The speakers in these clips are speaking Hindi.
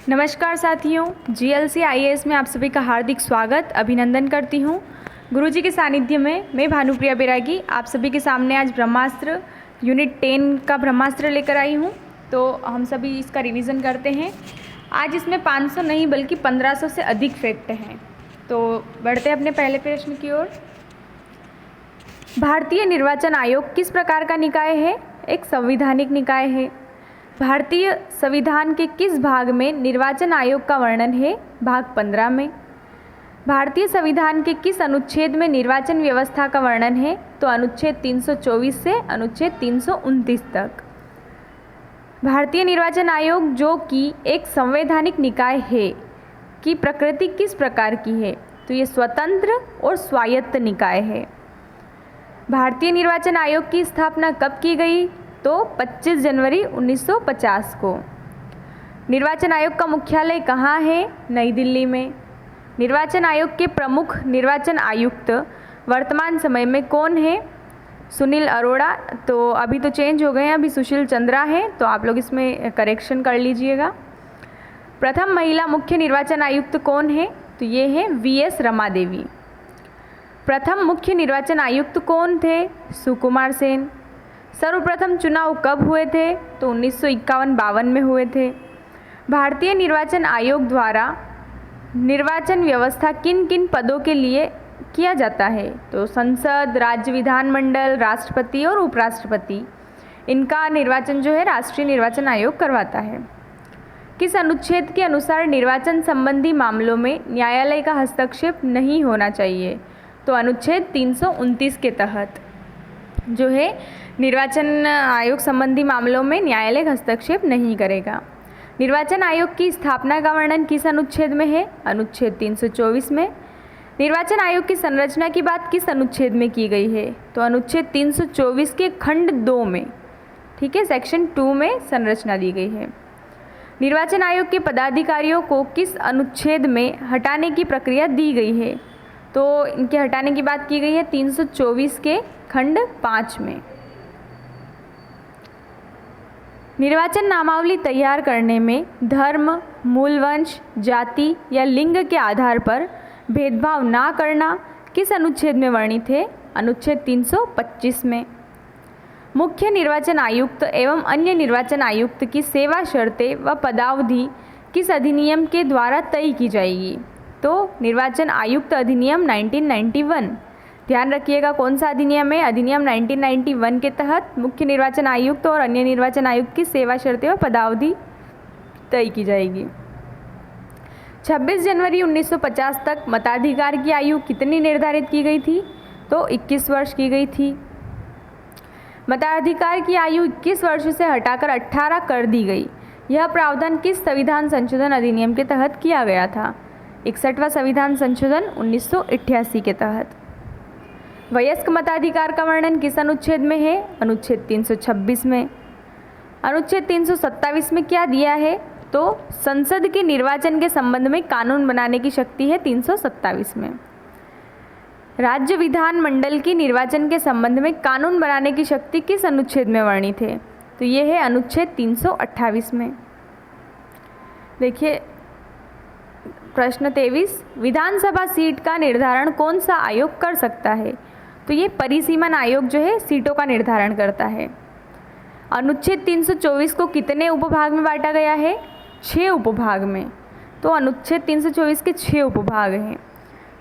नमस्कार साथियों, जीएलसी आईएएस में आप सभी का हार्दिक स्वागत अभिनंदन करती हूँ। गुरुजी के सानिध्य में मैं भानुप्रिया बैरागी आप सभी के सामने आज ब्रह्मास्त्र यूनिट 10 का ब्रह्मास्त्र लेकर आई हूँ। तो हम सभी इसका रिवीजन करते हैं। आज इसमें 500 नहीं बल्कि 1500 से अधिक फैक्ट हैं। तो बढ़ते हैं अपने पहले प्रश्न की ओर। भारतीय निर्वाचन आयोग किस प्रकार का निकाय है? एक संवैधानिक निकाय है। भारतीय संविधान के किस भाग में निर्वाचन आयोग का वर्णन है? भाग 15 में। भारतीय संविधान के किस अनुच्छेद में निर्वाचन व्यवस्था का वर्णन है? तो अनुच्छेद 324 से अनुच्छेद 329 तक। भारतीय निर्वाचन आयोग जो कि एक संवैधानिक निकाय है की प्रकृति किस प्रकार की है? तो ये स्वतंत्र और स्वायत्त निकाय है। भारतीय निर्वाचन आयोग की स्थापना कब की गई? तो 25 जनवरी 1950 को। निर्वाचन आयोग का मुख्यालय कहाँ है? नई दिल्ली में। निर्वाचन आयोग के प्रमुख निर्वाचन आयुक्त वर्तमान समय में कौन है? सुनील अरोड़ा। तो अभी तो चेंज हो गए हैं, अभी सुशील चंद्रा हैं, तो आप लोग इसमें करेक्शन कर लीजिएगा। प्रथम महिला मुख्य निर्वाचन आयुक्त कौन है? तो ये है वीएस रमा देवी। प्रथम मुख्य निर्वाचन आयुक्त कौन थे? सुकुमार सेन। सर्वप्रथम चुनाव कब हुए थे? तो 1951-52 में हुए थे। भारतीय निर्वाचन आयोग द्वारा निर्वाचन व्यवस्था किन किन पदों के लिए किया जाता है? तो संसद, राज्य विधानमंडल, राष्ट्रपति और उपराष्ट्रपति, इनका निर्वाचन जो है राष्ट्रीय निर्वाचन आयोग करवाता है। किस अनुच्छेद के अनुसार निर्वाचन संबंधी मामलों में न्यायालय का हस्तक्षेप नहीं होना चाहिए? तो अनुच्छेद 329 के तहत जो है निर्वाचन आयोग संबंधी मामलों में न्यायालय हस्तक्षेप नहीं करेगा। निर्वाचन आयोग की स्थापना का वर्णन किस अनुच्छेद में है? अनुच्छेद 324 में। निर्वाचन आयोग की संरचना की बात किस अनुच्छेद में की गई है? तो अनुच्छेद 324 के खंड 2 में, ठीक है, सेक्शन 2 में संरचना दी गई है। निर्वाचन आयोग के पदाधिकारियों को किस अनुच्छेद में हटाने की प्रक्रिया दी गई है? तो इनके हटाने की बात की गई है 324 के खंड 5 में। निर्वाचन नामावली तैयार करने में धर्म, मूलवंश, जाति या लिंग के आधार पर भेदभाव ना करना किस अनुच्छेद में वर्णित है? अनुच्छेद 325 में। मुख्य निर्वाचन आयुक्त एवं अन्य निर्वाचन आयुक्त की सेवा शर्तें व पदावधि किस अधिनियम के द्वारा तय की जाएगी? तो निर्वाचन आयुक्त अधिनियम 1991। ध्यान रखिएगा कौन सा अधिनियम है? अधिनियम 1991 के तहत मुख्य निर्वाचन आयुक्त और अन्य निर्वाचन आयुक्त की सेवा शर्तें व पदावधि तय की जाएगी। 26 जनवरी 1950 तक मताधिकार की आयु कितनी निर्धारित की गई थी? तो 21 वर्ष की गई थी। मताधिकार की आयु 21 वर्ष से हटाकर 18 कर दी गई। यह प्रावधान किस संविधान संशोधन अधिनियम के तहत किया गया था? 61वां संविधान संशोधन 1988 के तहत। वयस्क मताधिकार का वर्णन किस अनुच्छेद में है? अनुच्छेद 326 में। अनुच्छेद 327 में क्या दिया है? तो संसद के निर्वाचन के संबंध में कानून बनाने की शक्ति है 327 में। राज्य विधानमंडल की निर्वाचन के संबंध में कानून बनाने की शक्ति किस अनुच्छेद में वर्णित है? तो ये है अनुच्छेद 328 में। देखिए प्रश्न 23, विधानसभा सीट का निर्धारण कौन सा आयोग कर सकता है? तो ये परिसीमन आयोग जो है सीटों का निर्धारण करता है। अनुच्छेद 324 को कितने उपभाग में बांटा गया है? 6 उपभाग में। तो अनुच्छेद 324 के 6 उपभाग हैं।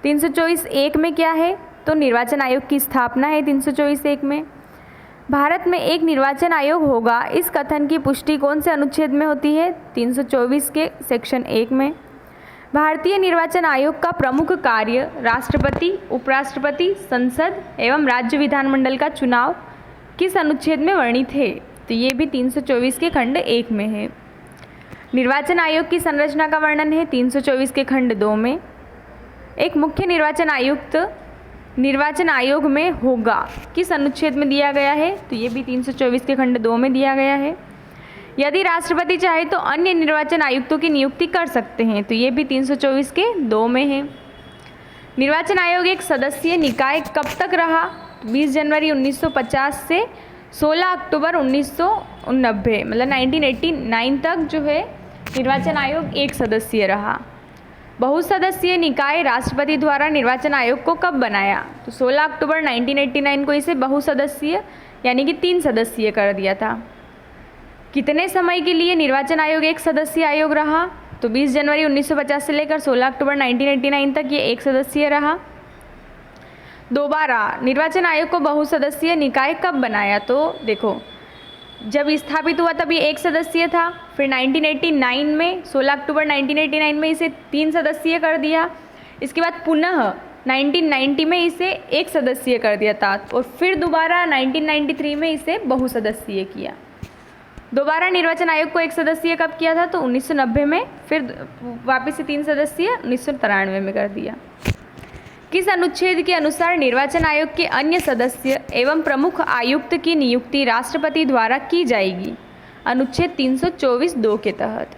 324(1) में क्या है? तो निर्वाचन आयोग की स्थापना है 324(1) में। भारत में एक निर्वाचन आयोग होगा, इस कथन की पुष्टि कौन से अनुच्छेद में होती है? 324 के सेक्शन 1 में। भारतीय निर्वाचन आयोग का प्रमुख कार्य राष्ट्रपति, उपराष्ट्रपति, संसद एवं राज्य विधानमंडल का चुनाव किस अनुच्छेद में वर्णित है? तो ये भी 324 के खंड 1 में है। निर्वाचन आयोग की संरचना का वर्णन है 324 के खंड 2 में। एक मुख्य निर्वाचन आयुक्त निर्वाचन आयोग में होगा किस अनुच्छेद में दिया गया है? तो ये भी 324 के खंड 2 में दिया गया है। यदि राष्ट्रपति चाहे तो अन्य निर्वाचन आयुक्तों की नियुक्ति कर सकते हैं, तो ये भी 324 के 2 में है। निर्वाचन आयोग एक सदस्यीय निकाय कब तक रहा? 20 जनवरी 1950 से 16 अक्टूबर 1990 मतलब 1989 तक जो है निर्वाचन आयोग एक सदस्यीय रहा। बहुसदस्यीय निकाय राष्ट्रपति द्वारा निर्वाचन आयोग को कब बनाया? तो 16 अक्टूबर 1989 को इसे बहुसदस्यीय यानी कि 3 सदस्यीय कर दिया था। कितने समय के लिए निर्वाचन आयोग एक सदस्यीय आयोग रहा? तो 20 जनवरी 1950 से लेकर 16 अक्टूबर 1989 तक ये एक सदस्यीय रहा। दोबारा निर्वाचन आयोग को बहुसदस्यीय निकाय कब बनाया? तो देखो, जब स्थापित हुआ तब ये एक सदस्यीय था, फिर 1989 में 16 अक्टूबर 1989 में इसे 3 सदस्यीय कर दिया। इसके बाद पुनः 1990 में इसे एक सदस्यीय कर दिया था और फिर दोबारा 1993 में इसे बहुसदस्यीय किया। दोबारा निर्वाचन आयोग को एक सदस्यीय कब किया था? तो 1990 में, फिर वापस से 3 सदस्यीय 1993 में कर दिया। किस अनुच्छेद के अनुसार निर्वाचन आयोग के अन्य सदस्य एवं प्रमुख आयुक्त की नियुक्ति राष्ट्रपति द्वारा की जाएगी? अनुच्छेद 324(2) के तहत।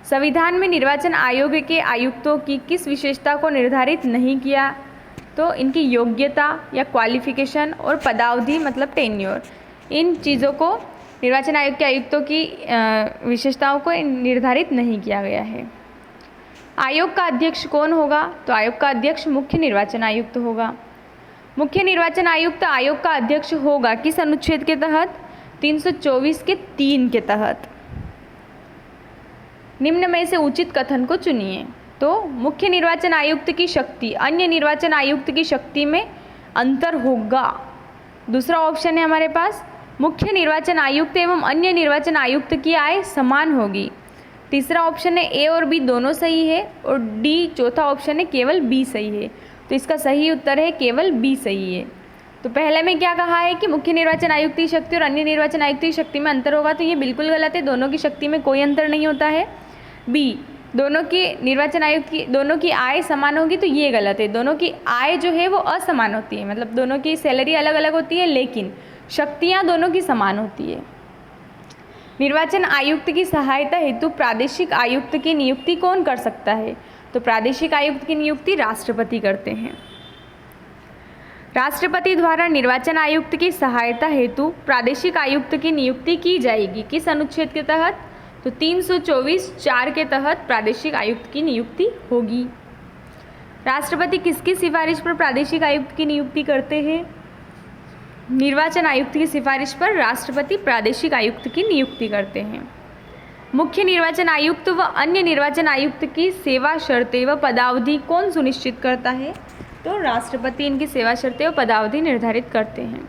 संविधान में निर्वाचन आयोग के आयुक्तों की किस विशेषता को निर्धारित नहीं किया? तो इनकी योग्यता या क्वालिफिकेशन और पदावधि मतलब टेन्योर, इन चीज़ों को निर्वाचन आयोग के आयुक्तों की विशेषताओं को निर्धारित नहीं किया गया है। आयोग का अध्यक्ष कौन होगा? तो आयोग का अध्यक्ष मुख्य निर्वाचन आयुक्त होगा। मुख्य निर्वाचन आयुक्त आयोग का अध्यक्ष होगा किस अनुच्छेद के तहत? 324 के 3 के तहत। निम्न में से उचित कथन को चुनिए। तो मुख्य निर्वाचन आयुक्त की शक्ति अन्य निर्वाचन आयुक्त की शक्ति में अंतर होगा। दूसरा ऑप्शन है हमारे पास, मुख्य निर्वाचन आयुक्त एवं अन्य निर्वाचन आयुक्त की आय समान होगी। तीसरा ऑप्शन है ए और बी दोनों सही है और डी चौथा ऑप्शन है केवल बी सही है। तो इसका सही उत्तर है केवल बी सही है। तो पहले में क्या कहा है कि मुख्य निर्वाचन आयुक्त की शक्ति और अन्य निर्वाचन आयुक्त की शक्ति में अंतर होगा, तो ये बिल्कुल गलत है। दोनों की शक्ति में कोई अंतर नहीं होता है। बी, दोनों की निर्वाचन आयुक्त की दोनों की आय समान होगी, तो ये गलत है। दोनों की आय जो है वो असमान होती है, मतलब दोनों की सैलरी अलग अलग होती है लेकिन शक्तियाँ दोनों की समान होती है। निर्वाचन आयुक्त की सहायता हेतु प्रादेशिक आयुक्त की नियुक्ति कौन कर सकता है? तो प्रादेशिक आयुक्त की नियुक्ति राष्ट्रपति करते हैं। राष्ट्रपति द्वारा निर्वाचन आयुक्त की सहायता हेतु प्रादेशिक आयुक्त की नियुक्ति की जाएगी किस अनुच्छेद के तहत? तो 324(4) के तहत प्रादेशिक आयुक्त की नियुक्ति होगी। राष्ट्रपति किसकी सिफारिश पर प्रादेशिक आयुक्त की नियुक्ति करते हैं? निर्वाचन आयुक्त की सिफारिश पर राष्ट्रपति प्रादेशिक आयुक्त की नियुक्ति करते हैं। मुख्य निर्वाचन आयुक्त व अन्य निर्वाचन आयुक्त की सेवा शर्तें व पदावधि कौन सुनिश्चित करता है? तो राष्ट्रपति इनकी सेवा शर्तें व पदावधि निर्धारित करते हैं।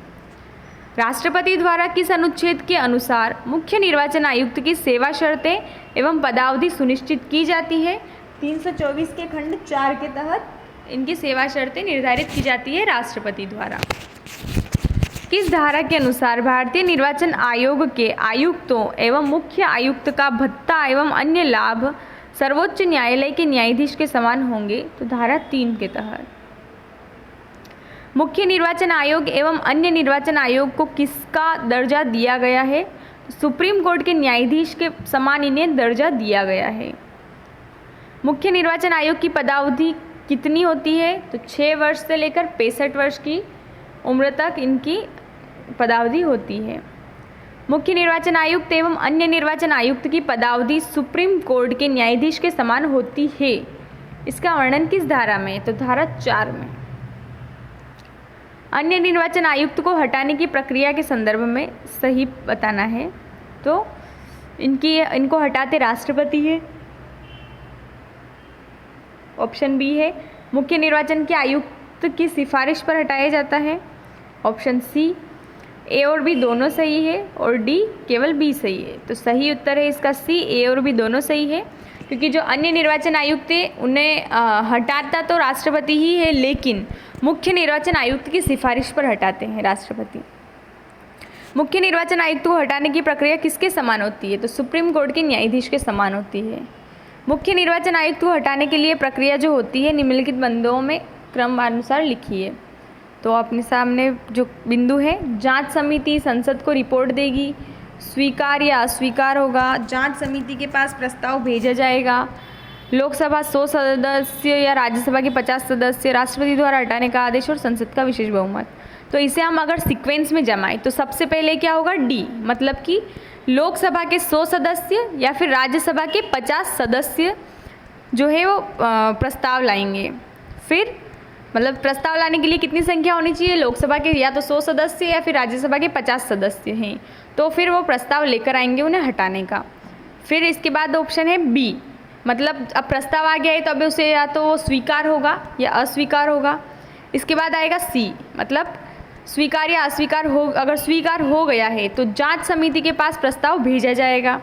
राष्ट्रपति द्वारा किस अनुच्छेद के अनुसार मुख्य निर्वाचन आयुक्त की सेवा शर्तें एवं पदावधि सुनिश्चित की जाती है? 324 के खंड 4 के तहत इनकी सेवा शर्तें निर्धारित की जाती है राष्ट्रपति द्वारा। किस धारा के अनुसार भारतीय निर्वाचन आयोग के आयुक्तों एवं मुख्य आयुक्त का भत्ता एवं अन्य लाभ सर्वोच्च न्यायालय के न्यायाधीश के समान होंगे? तो धारा 3 के तहत। मुख्य निर्वाचन आयोग एवं अन्य निर्वाचन आयोग को किसका दर्जा दिया गया है? सुप्रीम कोर्ट के न्यायाधीश के समान इन्हें दर्जा दिया गया है। मुख्य निर्वाचन आयोग की पदावधि कितनी होती है? तो 6 वर्ष से लेकर 65 वर्ष की उम्र तक इनकी पदावधि होती है। मुख्य निर्वाचन आयुक्त एवं अन्य निर्वाचन आयुक्त की पदावधि सुप्रीम कोर्ट के न्यायाधीश के समान होती है। इसका वर्णन किस धारा में? तो धारा 4 में। अन्य निर्वाचन आयुक्त को हटाने की प्रक्रिया के संदर्भ में सही बताना है। तो इनको हटाते राष्ट्रपति है। ऑप्शन बी है मुख्य निर्वाचन के आयुक्त की सिफारिश पर हटाया जाता है। ऑप्शन सी, ए और बी दोनों सही है और डी केवल बी सही है। तो सही उत्तर है इसका सी, ए और बी दोनों सही है, क्योंकि जो अन्य निर्वाचन आयुक्त थे उन्हें हटाता तो राष्ट्रपति ही है, लेकिन मुख्य निर्वाचन आयुक्त की सिफारिश पर हटाते हैं राष्ट्रपति। मुख्य निर्वाचन आयुक्त को हटाने की प्रक्रिया किसके समान होती है? तो सुप्रीम कोर्ट के न्यायाधीश के समान होती है। मुख्य निर्वाचन आयुक्त को हटाने के लिए प्रक्रिया जो होती है निम्नलिखित बिंदुओं में क्रमानुसार लिखिए। तो अपने सामने जो बिंदु है, जांच समिति संसद को रिपोर्ट देगी, स्वीकार या अस्वीकार होगा, जांच समिति के पास प्रस्ताव भेजा जाएगा, लोकसभा 100 सदस्य या राज्यसभा के 50 सदस्य, राष्ट्रपति द्वारा हटाने का आदेश और संसद का विशेष बहुमत। तो इसे हम अगर सीक्वेंस में जमाएं तो सबसे पहले क्या होगा? डी, मतलब कि लोकसभा के 100 सदस्य या फिर राज्यसभा के 50 सदस्य जो है वो प्रस्ताव लाएंगे। फिर मतलब प्रस्ताव लाने के लिए कितनी संख्या होनी चाहिए, लोकसभा के या तो 100 सदस्य या फिर राज्यसभा के 50 सदस्य हैं, तो फिर वो प्रस्ताव लेकर आएंगे उन्हें हटाने का। फिर इसके बाद ऑप्शन है बी, मतलब अब प्रस्ताव आ गया है तो अब उसे या तो स्वीकार होगा या अस्वीकार होगा। इसके बाद आएगा सी, मतलब स्वीकार या अस्वीकार हो, अगर स्वीकार हो गया है तो जांच समिति के पास प्रस्ताव भेजा जाएगा।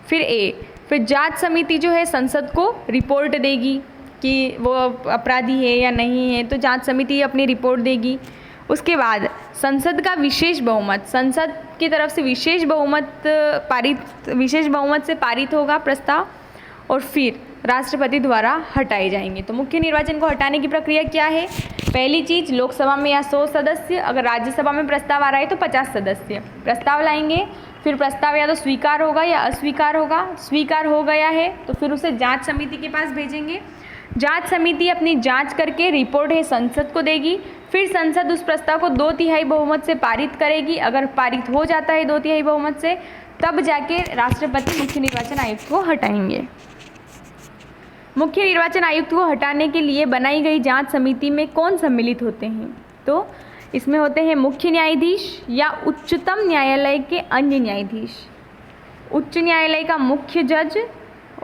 फिर ए, फिर जांच समिति जो है संसद को रिपोर्ट देगी कि वो अपराधी है या नहीं है, तो जांच समिति अपनी रिपोर्ट देगी। उसके बाद संसद का विशेष बहुमत, संसद की तरफ से विशेष बहुमत से पारित होगा प्रस्ताव, और फिर राष्ट्रपति द्वारा हटाए जाएंगे। तो मुख्य निर्वाचन को हटाने की प्रक्रिया क्या है? पहली चीज़, लोकसभा में या 100 सदस्य, अगर राज्यसभा में प्रस्ताव आ रहा है तो 50 सदस्य प्रस्ताव लाएंगे। फिर प्रस्ताव या तो स्वीकार होगा या अस्वीकार होगा। स्वीकार हो गया है तो फिर उसे जांच समिति के पास भेजेंगे। जांच समिति अपनी जांच करके रिपोर्ट है संसद को देगी। फिर संसद उस प्रस्ताव को 2/3 बहुमत से पारित करेगी। अगर पारित हो जाता है 2/3 बहुमत से, तब जाके राष्ट्रपति मुख्य निर्वाचन आयुक्त को हटाएंगे। मुख्य निर्वाचन आयुक्त को हटाने के लिए बनाई गई जांच समिति में कौन सम्मिलित होते हैं? तो इसमें होते हैं मुख्य न्यायाधीश या उच्चतम न्यायालय के अन्य न्यायाधीश, उच्च न्यायालय का मुख्य जज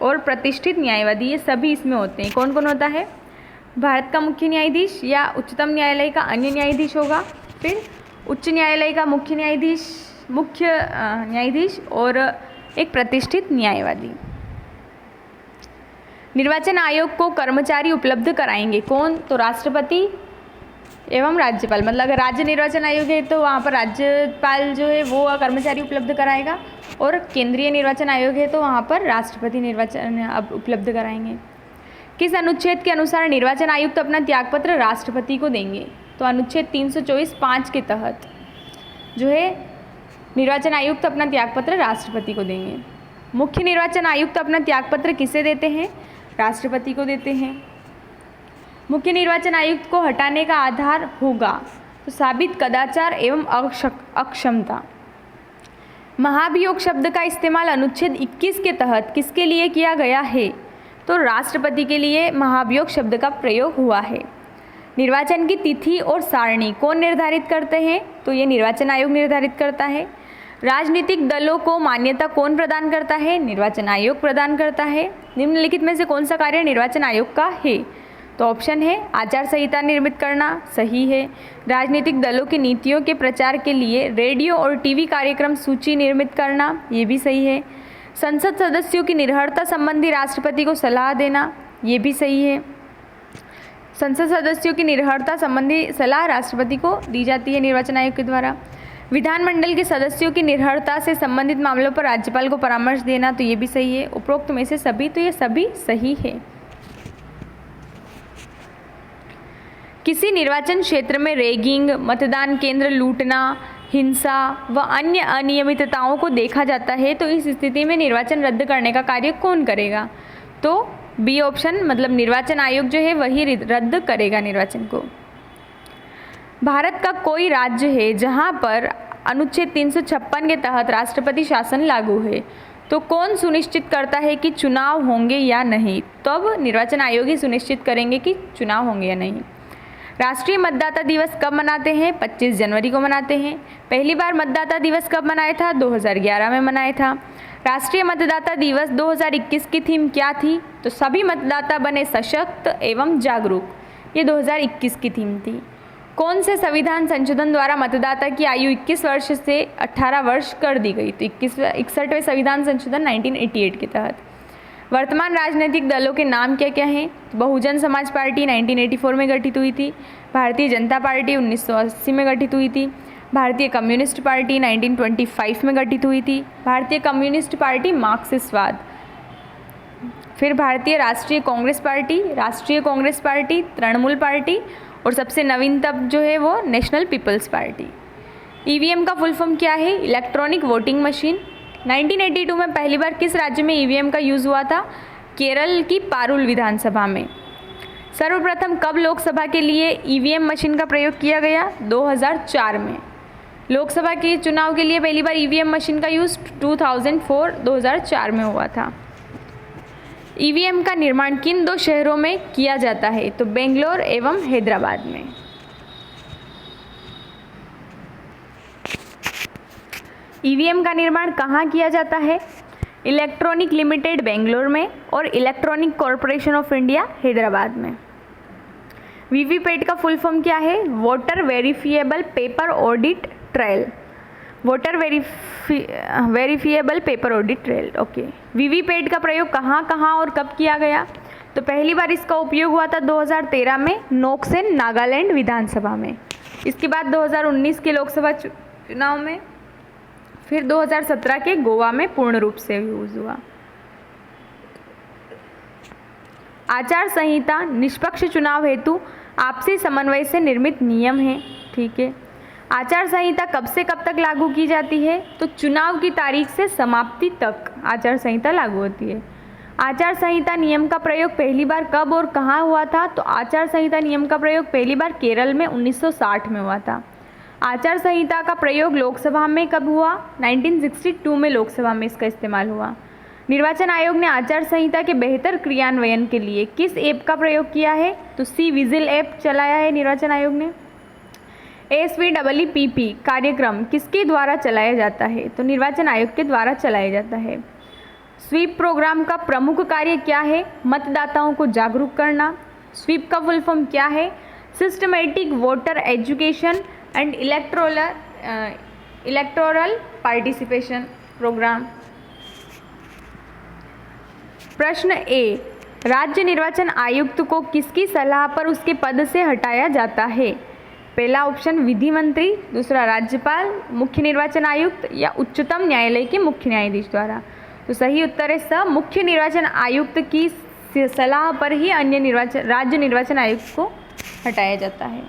और प्रतिष्ठित न्यायवादी, ये सभी इसमें होते हैं। कौन कौन होता है? भारत का मुख्य न्यायाधीश या उच्चतम न्यायालय का अन्य न्यायाधीश होगा, फिर उच्च न्यायालय का मुख्य न्यायाधीश और एक प्रतिष्ठित न्यायवादी। निर्वाचन आयोग को कर्मचारी उपलब्ध कराएंगे कौन? तो राष्ट्रपति एवं राज्यपाल, मतलब अगर राज्य निर्वाचन आयोग है तो वहाँ पर राज्यपाल जो है वो कर्मचारी उपलब्ध कराएगा, और केंद्रीय निर्वाचन आयोग है तो वहाँ पर राष्ट्रपति निर्वाचन उपलब्ध कराएंगे। किस अनुच्छेद के अनुसार निर्वाचन आयुक्त अपना त्यागपत्र राष्ट्रपति को देंगे? तो अनुच्छेद 324(5) के तहत जो है निर्वाचन आयुक्त अपना त्यागपत्र राष्ट्रपति को देंगे। मुख्य निर्वाचन आयुक्त अपना त्यागपत्र किसे देते हैं? राष्ट्रपति को देते हैं। मुख्य निर्वाचन आयुक्त को हटाने का आधार होगा तो साबित कदाचार एवं अक्षमता। महाभियोग शब्द का इस्तेमाल अनुच्छेद 21 के तहत किसके लिए किया गया है? तो राष्ट्रपति के लिए महाभियोग शब्द का प्रयोग हुआ है। निर्वाचन की तिथि और सारणी कौन निर्धारित करते हैं? तो ये निर्वाचन आयोग निर्धारित करता है। राजनीतिक दलों को मान्यता कौन प्रदान करता है? निर्वाचन आयोग प्रदान करता है। निम्नलिखित में से कौन सा कार्य निर्वाचन आयोग का है? तो ऑप्शन है आचार संहिता निर्मित करना, सही है। राजनीतिक दलों की नीतियों के प्रचार के लिए रेडियो और टीवी कार्यक्रम सूची निर्मित करना, ये भी सही है। संसद सदस्यों की निर्भरता संबंधी राष्ट्रपति को सलाह देना, ये भी सही है। संसद सदस्यों की निर्भरता संबंधी सलाह राष्ट्रपति को दी जाती है निर्वाचन आयोग के द्वारा। विधानमंडल के सदस्यों की निर्भरता से संबंधित मामलों पर राज्यपाल को परामर्श देना, तो ये भी सही है। उपरोक्त में से सभी, तो ये सभी सही है। किसी निर्वाचन क्षेत्र में रैगिंग, मतदान केंद्र लूटना, हिंसा व अन्य अनियमितताओं को देखा जाता है तो इस स्थिति में निर्वाचन रद्द करने का कार्य कौन करेगा? तो बी ऑप्शन, मतलब निर्वाचन आयोग जो है वही रद्द करेगा निर्वाचन को। भारत का कोई राज्य है जहां पर अनुच्छेद 356 के तहत राष्ट्रपति शासन लागू है, तो कौन सुनिश्चित करता है कि चुनाव होंगे या नहीं? तो अब निर्वाचन आयोग ही सुनिश्चित करेंगे कि चुनाव होंगे या नहीं। राष्ट्रीय मतदाता दिवस कब मनाते हैं? 25 जनवरी को मनाते हैं। पहली बार मतदाता दिवस कब मनाया था? 2011 में मनाया था। राष्ट्रीय मतदाता दिवस 2021 की थीम क्या थी? तो सभी मतदाता बने सशक्त एवं जागरूक, ये 2021 की थीम थी। कौन से संविधान संशोधन द्वारा मतदाता की आयु 21 वर्ष से 18 वर्ष कर दी गई? तो 61वें संविधान संशोधन 1988 के तहत। वर्तमान राजनीतिक दलों के नाम क्या क्या हैं? बहुजन समाज पार्टी 1984 में गठित हुई थी। भारतीय जनता पार्टी 1980 में गठित हुई थी। भारतीय कम्युनिस्ट पार्टी 1925 में गठित हुई थी। भारतीय कम्युनिस्ट पार्टी मार्क्सिस्टवाद। फिर भारतीय राष्ट्रीय कांग्रेस पार्टी, तृणमूल पार्टी, और सबसे नवीनतम जो है वो नेशनल पीपल्स पार्टी। ईवीएम का फुल फॉर्म क्या है? Electronic voting machine. 1982 में पहली बार किस राज्य में ईवीएम का यूज़ हुआ था? केरल की पारुल विधानसभा में। सर्वप्रथम कब लोकसभा के लिए ईवीएम मशीन का प्रयोग किया गया? 2004 में। लोकसभा के चुनाव के लिए पहली बार ईवीएम मशीन का यूज़ 2004 में हुआ था। ईवीएम का निर्माण किन दो शहरों में किया जाता है? तो बेंगलोर एवं हैदराबाद में। ईवीएम का निर्माण कहाँ किया जाता है? इलेक्ट्रॉनिक लिमिटेड बेंगलोर में और electronic corporation of India Hyderabad में। वीवीपैट का फुल फॉर्म क्या है? Voter verifiable paper audit trail. Voter verifiable paper audit trail, okay. VVPAT का प्रयोग कहाँ कहाँ और कब किया गया? तो पहली बार इसका उपयोग हुआ था 2013 में नोक्सेन नागालैंड विधानसभा में। इसके बाद 2019 के लोकसभा चुनाव में, फिर 2017 के गोवा में पूर्ण रूप से यूज़ हुआ। आचार संहिता निष्पक्ष चुनाव हेतु आपसी समन्वय से निर्मित नियम है, ठीक है। आचार संहिता कब से कब तक लागू की जाती है? तो चुनाव की तारीख से समाप्ति तक आचार संहिता लागू होती है। आचार संहिता नियम का प्रयोग पहली बार कब और कहाँ हुआ था? तो आचार संहिता नियम का प्रयोग पहली बार केरल में 1960 में हुआ था। आचार संहिता का प्रयोग लोकसभा में कब हुआ? 1962 में लोकसभा में इसका इस्तेमाल हुआ। निर्वाचन आयोग ने आचार संहिता के बेहतर क्रियान्वयन के लिए किस ऐप का प्रयोग किया है? तो सी विजिल ऐप चलाया है निर्वाचन आयोग ने। SVEEP कार्यक्रम किसके द्वारा चलाया जाता है? तो निर्वाचन आयोग के द्वारा चलाया जाता है। स्वीप प्रोग्राम का प्रमुख कार्य क्या है? मतदाताओं को जागरूक करना। स्वीप का फुल फॉर्म क्या है? Systematic voter education and electoral participation programme. प्रश्न ए, राज्य निर्वाचन आयुक्त को किसकी सलाह पर उसके पद से हटाया जाता है? पहला ऑप्शन विधि मंत्री, दूसरा राज्यपाल, मुख्य निर्वाचन आयुक्त या उच्चतम न्यायालय के मुख्य न्यायाधीश द्वारा। तो सही उत्तर है स, मुख्य निर्वाचन आयुक्त की सलाह पर ही राज्य निर्वाचन आयुक्त को हटाया जाता है।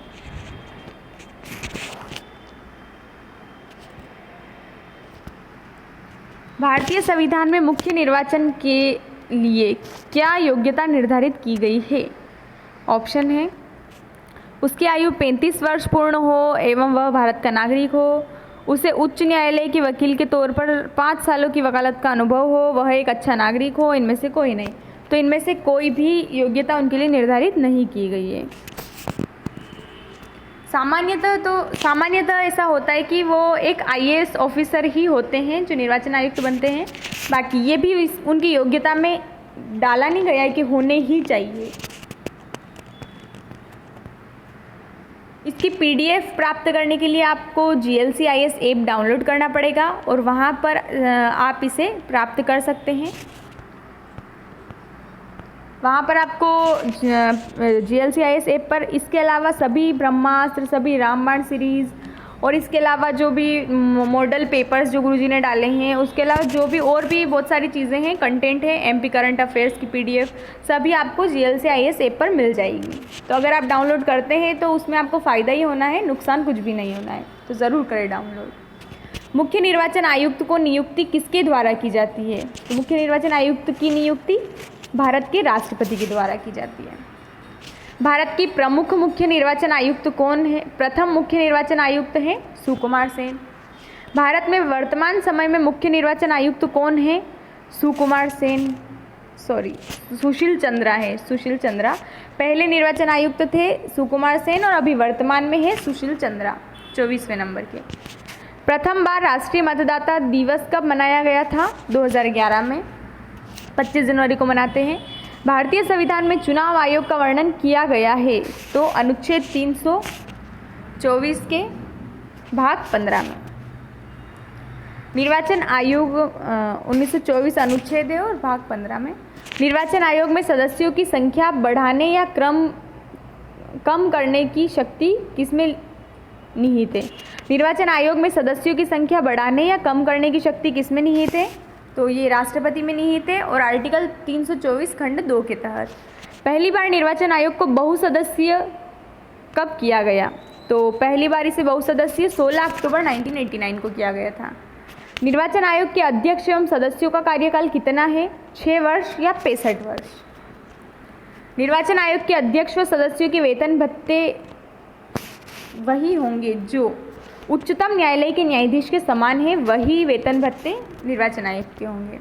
भारतीय संविधान में मुख्य निर्वाचन के लिए क्या योग्यता निर्धारित की गई है? ऑप्शन है, उसकी आयु 35 वर्ष पूर्ण हो एवं वह भारत का नागरिक हो, उसे उच्च न्यायालय के वकील के तौर पर 5 सालों की वकालत का अनुभव हो, वह एक अच्छा नागरिक हो, इनमें से कोई नहीं। तो इनमें से कोई भी योग्यता उनके लिए निर्धारित नहीं की गई है। सामान्यतः ऐसा होता है कि वो एक IAS ऑफिसर ही होते हैं जो निर्वाचन आयुक्त बनते हैं। बाकी ये भी उनकी योग्यता में डाला नहीं गया है कि होने ही चाहिए। इसकी PDF प्राप्त करने के लिए आपको GLCIS ऐप डाउनलोड करना पड़ेगा और वहाँ पर आप इसे प्राप्त कर सकते हैं। वहाँ पर आपको GLCIS ऐप पर इसके अलावा सभी ब्रह्मास्त्र, सभी रामबाण सीरीज़ और इसके अलावा जो भी मॉडल पेपर्स जो गुरुजी ने डाले हैं, उसके अलावा जो भी और भी बहुत सारी चीज़ें हैं, कंटेंट है, MP करंट अफेयर्स की PDF सभी आपको GLCIS ऐप पर मिल जाएगी। तो अगर आप डाउनलोड करते हैं तो उसमें आपको फ़ायदा ही होना है, नुकसान कुछ भी नहीं होना है, तो ज़रूर करें डाउनलोड। मुख्य निर्वाचन आयुक्त को नियुक्ति किसके द्वारा की जाती है? तो मुख्य निर्वाचन आयुक्त की नियुक्ति भारत के राष्ट्रपति के द्वारा की जाती है। भारत की प्रमुख मुख्य निर्वाचन आयुक्त कौन है? प्रथम मुख्य निर्वाचन आयुक्त हैं सुकुमार सेन। भारत में वर्तमान समय में मुख्य निर्वाचन आयुक्त कौन है? सुशील चंद्रा है। सुशील चंद्रा पहले निर्वाचन आयुक्त थे सुकुमार सेन और अभी वर्तमान में है सुशील चंद्रा 24वें नंबर के। प्रथम बार राष्ट्रीय मतदाता दिवस कब मनाया गया था? 2011 में 25 जनवरी को मनाते हैं। भारतीय संविधान में चुनाव आयोग का वर्णन किया गया है तो अनुच्छेद 324 के भाग 15 में। निर्वाचन आयोग 1924 अनुच्छेद है और भाग 15 में। निर्वाचन आयोग में सदस्यों की संख्या बढ़ाने या कम करने की शक्ति किसमें निहित है? निर्वाचन आयोग में सदस्यों की संख्या बढ़ाने या कम करने की शक्ति किसमें निहित है? तो ये राष्ट्रपति में निहित है और आर्टिकल 324 खंड 2 के तहत। पहली बार निर्वाचन आयोग को बहुसदस्यीय कब किया गया? तो पहली बार इसे बहुसदस्यीय 16 अक्टूबर 1989 को किया गया था। निर्वाचन आयोग के अध्यक्ष एवं सदस्यों का कार्यकाल कितना है? 6 वर्ष या 65 वर्ष। निर्वाचन आयोग के अध्यक्ष व सदस्यों के वेतन भत्ते वही होंगे जो उच्चतम न्यायालय के न्यायाधीश के समान है वही वेतन भत्ते निर्वाचन आयुक्त के होंगे।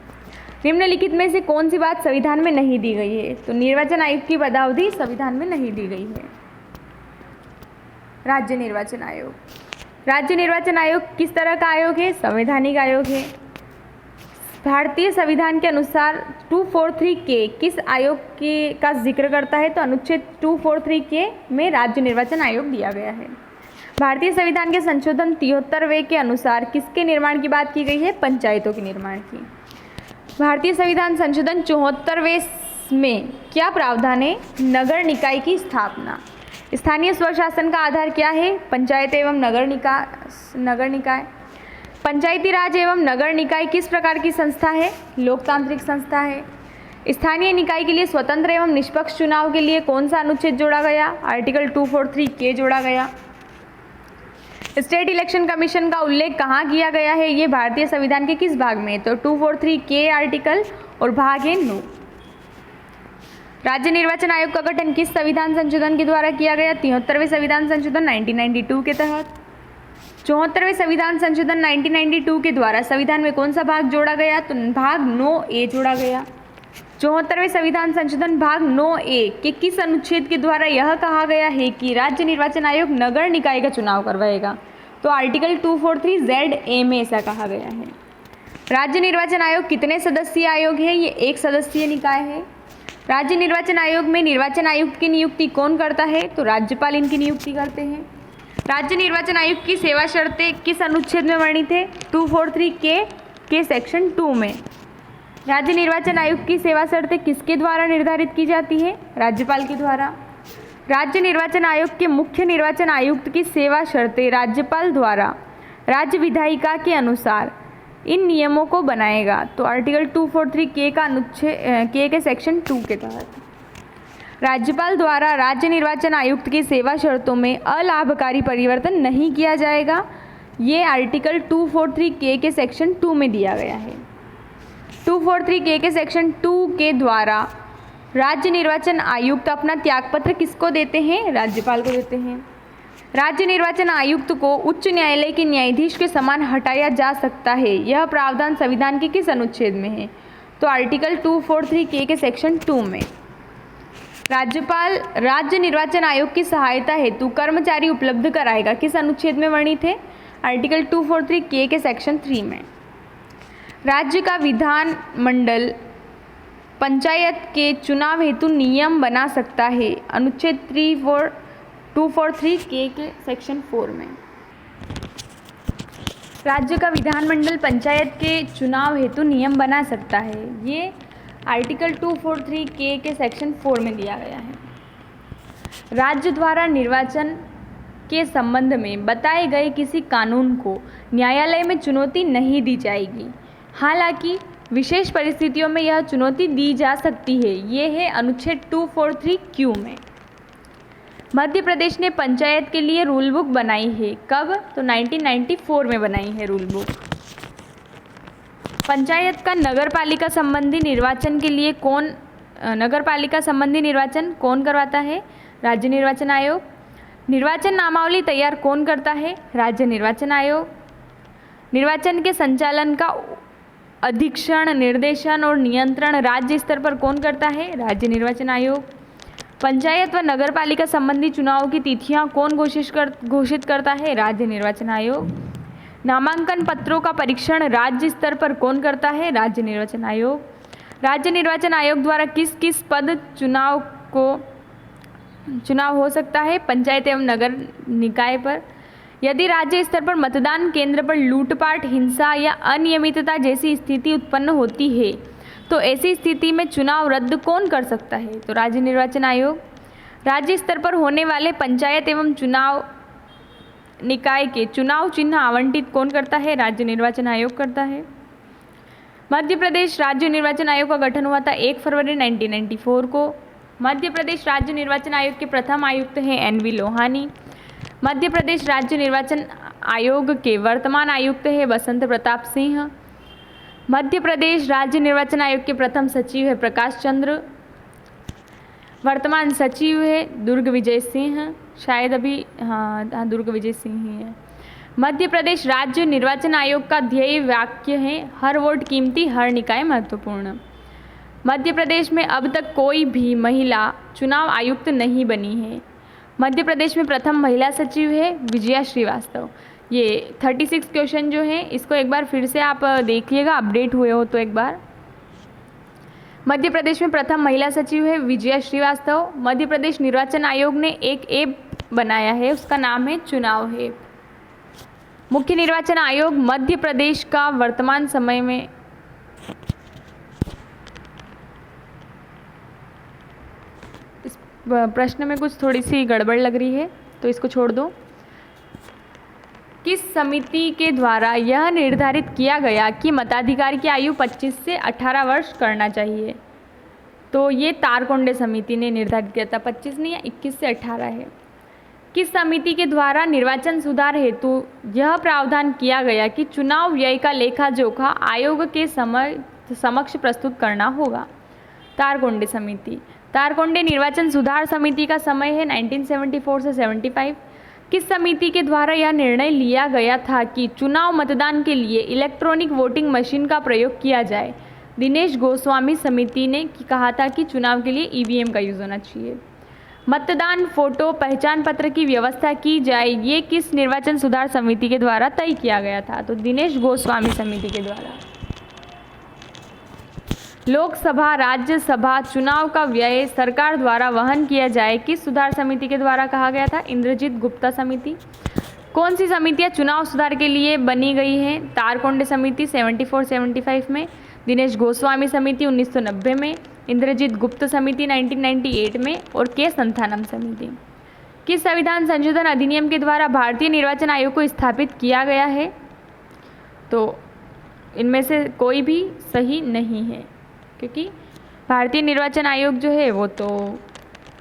निम्नलिखित में से कौन सी बात संविधान में नहीं दी गई है? तो निर्वाचन आयुक्त की पदावधि संविधान में नहीं दी गई है। राज्य निर्वाचन आयोग। राज्य निर्वाचन आयोग किस तरह का आयोग है? संवैधानिक आयोग है। भारतीय संविधान के अनुसार 243 के किस आयोग के का जिक्र करता है? तो अनुच्छेद 243 के में राज्य निर्वाचन आयोग दिया गया है। भारतीय संविधान के संशोधन 73वें के अनुसार किसके निर्माण की बात की गई है? पंचायतों के निर्माण की। भारतीय संविधान संशोधन 74वें में क्या प्रावधान है? नगर निकाय की स्थापना। स्थानीय स्वशासन का आधार क्या है? पंचायत एवं नगर निकाय। पंचायती राज एवं नगर निकाय किस प्रकार की संस्था है? लोकतांत्रिक संस्था है। स्थानीय निकाय के लिए स्वतंत्र एवं निष्पक्ष चुनाव के लिए कौन सा अनुच्छेद जोड़ा गया? आर्टिकल 243 के जोड़ा गया। स्टेट इलेक्शन कमीशन का उल्लेख कहाँ किया गया है? ये भारतीय संविधान के किस भाग में? तो 243 के आर्टिकल और भाग है 9। राज्य निर्वाचन आयोग का गठन किस संविधान संशोधन के द्वारा किया गया? 73वें संविधान संशोधन 1992 के तहत। 74वें संविधान संशोधन 1992 के द्वारा संविधान में कौन सा भाग जोड़ा गया? तो भाग 9A जोड़ा गया। 74वें संविधान संशोधन भाग 9A के किस अनुच्छेद के द्वारा यह कहा गया है कि राज्य निर्वाचन आयोग नगर निकाय का चुनाव करवाएगा? तो आर्टिकल 243ZA में ऐसा कहा गया है। राज्य निर्वाचन आयोग कितने सदस्यीय आयोग है? ये 1 सदस्यीय निकाय है। राज्य निर्वाचन आयोग में निर्वाचन आयुक्त की नियुक्ति कौन करता है? तो राज्यपाल इनकी नियुक्ति करते हैं। राज्य निर्वाचन आयुक्त की सेवा शर्तें किस अनुच्छेद में वर्णित है? 243 के सेक्शन 2 में। राज्य निर्वाचन आयुक्त की सेवा शर्तें किसके द्वारा निर्धारित की जाती है? राज्यपाल के द्वारा। राज्य निर्वाचन आयोग के मुख्य निर्वाचन आयुक्त की सेवा शर्तें राज्यपाल द्वारा राज्य विधायिका के अनुसार इन नियमों को बनाएगा। तो आर्टिकल 243 के का अनुच्छेद के सेक्शन 2 के तहत राज्यपाल द्वारा राज्य निर्वाचन आयुक्त की सेवा शर्तों में अलाभकारी परिवर्तन नहीं किया जाएगा। ये आर्टिकल 243 के सेक्शन 2 में दिया गया है। 243 के सेक्शन 2 के द्वारा राज्य निर्वाचन आयुक्त अपना त्यागपत्र किसको देते हैं? राज्यपाल को देते हैं। राज्य निर्वाचन आयुक्त को उच्च न्यायालय के न्यायाधीश के समान हटाया जा सकता है। यह प्रावधान संविधान के किस अनुच्छेद में है? तो आर्टिकल 243 के सेक्शन 2 में। राज्यपाल राज्य निर्वाचन आयोग की सहायता हेतु कर्मचारी उपलब्ध कराएगा। किस अनुच्छेद में वर्णित है? आर्टिकल 243 के सेक्शन 3 में। राज्य का विधान मंडल पंचायत के चुनाव हेतु नियम बना सकता है। अनुच्छेद 243 के सेक्शन 4 में। राज्य का विधानमंडल पंचायत के चुनाव हेतु नियम बना सकता है। ये आर्टिकल 243 के सेक्शन 4 में दिया गया है। राज्य द्वारा निर्वाचन के संबंध में बताए गए किसी कानून को न्यायालय में चुनौती नहीं दी जाएगी। हालांकि विशेष परिस्थितियों में यह चुनौती दी जा सकती है। ये है अनुच्छेद 243Q में। मध्य प्रदेश ने पंचायत के लिए रूल बुक बनाई है। कब? तो 1994 में बनाई है रूल बुक। पंचायत का नगरपालिका संबंधी निर्वाचन के लिए नगरपालिका संबंधी निर्वाचन कौन करवाता है? राज्य निर्वाचन आयोग। निर्वाचन नामावली तैयार कौन करता है? राज्य निर्वाचन आयोग। निर्वाचन के संचालन का अधीक्षण, निर्देशन और नियंत्रण राज्य स्तर पर कौन करता है? राज्य निर्वाचन आयोग। पंचायत व नगरपालिका संबंधी चुनाव की तिथियां कौन घोषित करता है? राज्य निर्वाचन आयोग। नामांकन पत्रों का परीक्षण राज्य स्तर पर कौन करता है? राज्य निर्वाचन आयोग। राज्य निर्वाचन आयोग द्वारा किस किस पद चुनाव हो सकता है? पंचायत एवं नगर निकाय पर। यदि राज्य स्तर पर मतदान केंद्र पर लूटपाट, हिंसा या अनियमितता जैसी स्थिति उत्पन्न होती है तो ऐसी स्थिति में चुनाव रद्द कौन कर सकता है? तो राज्य निर्वाचन आयोग। राज्य स्तर पर होने वाले पंचायत एवं चुनाव निकाय के चुनाव चिन्ह आवंटित कौन करता है? राज्य निर्वाचन आयोग करता है। मध्य प्रदेश राज्य निर्वाचन आयोग का गठन हुआ था 1 फरवरी 1994 को। मध्य प्रदेश राज्य निर्वाचन आयोग के प्रथम आयुक्त हैं NV लोहानी। मध्य प्रदेश राज्य निर्वाचन आयोग के वर्तमान आयुक्त है बसंत प्रताप सिंह। मध्य प्रदेश राज्य निर्वाचन आयोग के प्रथम सचिव है प्रकाश चंद्र। वर्तमान सचिव है दुर्ग विजय सिंह। शायद अभी हाँ दुर्ग विजय सिंह ही है। मध्य प्रदेश राज्य निर्वाचन आयोग का ध्येय वाक्य है, हर वोट कीमती, हर निकाय महत्वपूर्ण। मध्य प्रदेश में अब तक कोई भी महिला चुनाव आयुक्त नहीं बनी है। मध्य प्रदेश में प्रथम महिला सचिव है विजया श्रीवास्तव। ये 36 क्वेश्चन जो हैं इसको एक बार फिर से आप देखिएगा, अपडेट हुए हो तो एक बार। मध्य प्रदेश में प्रथम महिला सचिव है विजया श्रीवास्तव। मध्य प्रदेश निर्वाचन आयोग ने एक ऐप बनाया है, उसका नाम है चुनाव ऐप। मुख्य निर्वाचन आयोग मध्य प्रदेश का वर्तमान समय में इस प्रश्न में कुछ थोड़ी सी गड़बड़ लग रही है तो इसको छोड़ दो। किस समिति के द्वारा यह निर्धारित किया गया कि मताधिकार की आयु 25 से 18 वर्ष करना चाहिए? तो ये तारकोंडे समिति ने निर्धारित किया था, 25 नहीं या 21 से 18 है। किस समिति के द्वारा निर्वाचन सुधार हेतु यह प्रावधान किया गया कि चुनाव व्यय का लेखा जोखा आयोग के समक्ष प्रस्तुत करना होगा? तारकोंडे समिति। तारकोंडे निर्वाचन सुधार समिति का समय है 1974 से 75। किस समिति के द्वारा यह निर्णय लिया गया था कि चुनाव मतदान के लिए इलेक्ट्रॉनिक वोटिंग मशीन का प्रयोग किया जाए? दिनेश गोस्वामी समिति ने कहा था कि चुनाव के लिए ईवीएम का यूज़ होना चाहिए। मतदान फोटो पहचान पत्र की व्यवस्था की जाए, ये किस निर्वाचन सुधार समिति के द्वारा तय किया गया था? तो दिनेश गोस्वामी समिति के द्वारा। लोकसभा राज्यसभा चुनाव का व्यय सरकार द्वारा वहन किया जाए, किस सुधार समिति के द्वारा कहा गया था? इंद्रजीत गुप्ता समिति। कौन सी समितियां चुनाव सुधार के लिए बनी गई हैं? तारकोंडे समिति 74-75 में, दिनेश गोस्वामी समिति 1990 में, इंद्रजीत गुप्त समिति 1998 में और के संथानम समिति। किस संविधान संशोधन अधिनियम के द्वारा भारतीय निर्वाचन आयोग को स्थापित किया गया है? तो इनमें से कोई भी सही नहीं है, क्योंकि भारतीय निर्वाचन आयोग जो है वो तो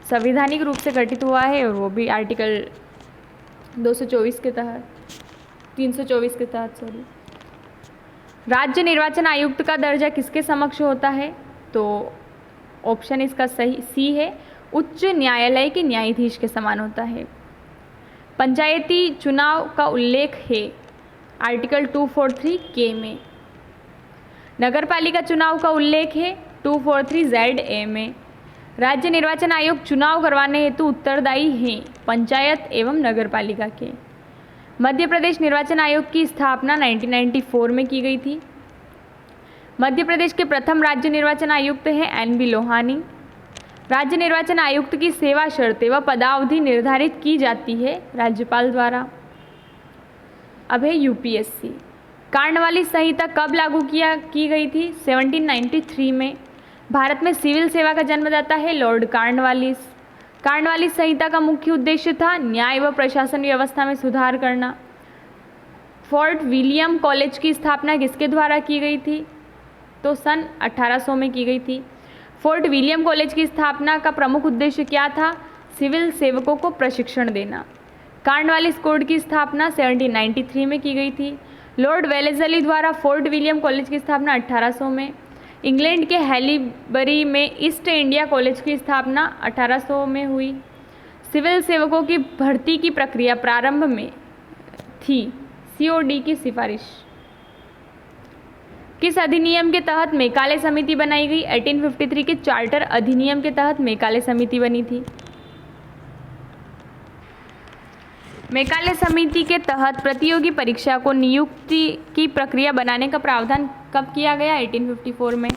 संवैधानिक रूप से गठित हुआ है और वो भी आर्टिकल 224 के तहत 324 के तहत राज्य निर्वाचन आयुक्त का दर्जा किसके समक्ष होता है? तो ऑप्शन इसका सही सी है, उच्च न्यायालय के न्यायाधीश के समान होता है। पंचायती चुनाव का उल्लेख है आर्टिकल 243 के में। नगरपालिका चुनाव का उल्लेख है 243 ZA में। राज्य निर्वाचन आयोग चुनाव करवाने हेतु उत्तरदायी हैं पंचायत एवं नगरपालिका के। मध्य प्रदेश निर्वाचन आयोग की स्थापना 1994 में की गई थी। मध्य प्रदेश के प्रथम राज्य निर्वाचन आयुक्त हैं NB लोहानी। राज्य निर्वाचन आयुक्त की सेवा शर्तें व पदावधि निर्धारित की जाती है राज्यपाल द्वारा। अब है UPSC। कार्नवालिस संहिता कब लागू की गई थी? 1793 में। भारत में सिविल सेवा का जन्मदाता है लॉर्ड कार्नवालिस। कार्नवालिस संहिता का मुख्य उद्देश्य था न्याय व प्रशासन व्यवस्था में सुधार करना। फोर्ट विलियम कॉलेज की स्थापना किसके द्वारा की गई थी? तो सन 1800 में की गई थी। फोर्ट विलियम कॉलेज की स्थापना का प्रमुख उद्देश्य क्या था? सिविल सेवकों को प्रशिक्षण देना। कार्नवालिस कोड की स्थापना 1793 में की गई थी। लॉर्ड वेलेस्ली द्वारा फोर्ट विलियम कॉलेज की स्थापना 1800 में। इंग्लैंड के हैलीबरी में ईस्ट इंडिया कॉलेज की स्थापना 1800 में हुई। सिविल सेवकों की भर्ती की प्रक्रिया प्रारंभ में थी COD की सिफारिश। किस अधिनियम के तहत मेकाले समिति बनाई गई? 1853 के चार्टर अधिनियम के तहत मेकाले समिति बनी थी। मेकाले समिति के तहत प्रतियोगी परीक्षा को नियुक्ति की प्रक्रिया बनाने का प्रावधान कब किया गया? 1854 में।